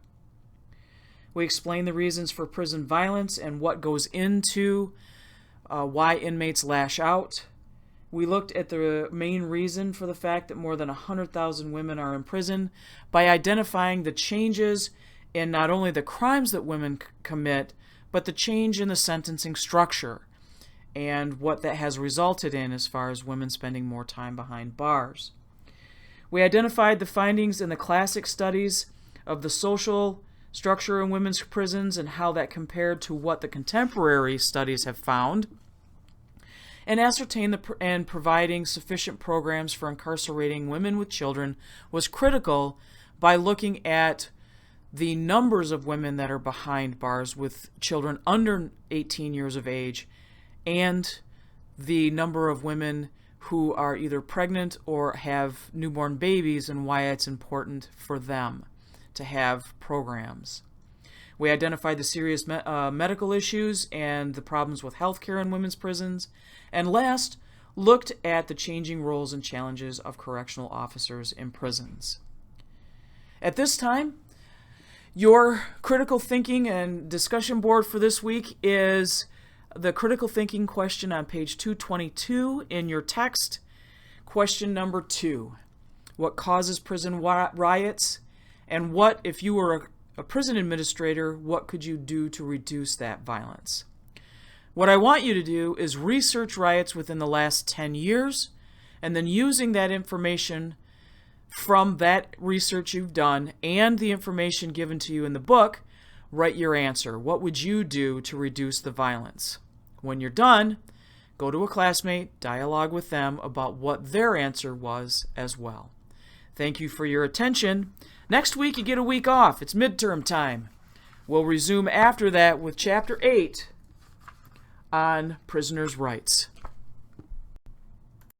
We explained the reasons for prison violence and what goes into why inmates lash out. We looked at the main reason for the fact that more than 100,000 women are in prison by identifying the changes in not only the crimes that women commit, but the change in the sentencing structure and what that has resulted in as far as women spending more time behind bars. We identified the findings in the classic studies of the social structure in women's prisons and how that compared to what the contemporary studies have found, and ascertained and providing sufficient programs for incarcerating women with children was critical by looking at the numbers of women that are behind bars with children under 18 years of age and the number of women who are either pregnant or have newborn babies and why it's important for them to have programs. We identified the serious medical issues and the problems with healthcare in women's prisons. And last, looked at the changing roles and challenges of correctional officers in prisons. At this time, your critical thinking and discussion board for this week is the critical thinking question on page 222 in your text. Question number 2. What causes prison riots? And what, if you were a prison administrator, what could you do to reduce that violence? What I want you to do is research riots within the last 10 years, and then using that information from that research you've done and the information given to you in the book, write your answer. What would you do to reduce the violence? When you're done, go to a classmate, dialogue with them about what their answer was as well. Thank you for your attention. Next week you get a week off. It's midterm time. We'll resume after that with Chapter 8 on prisoners' rights.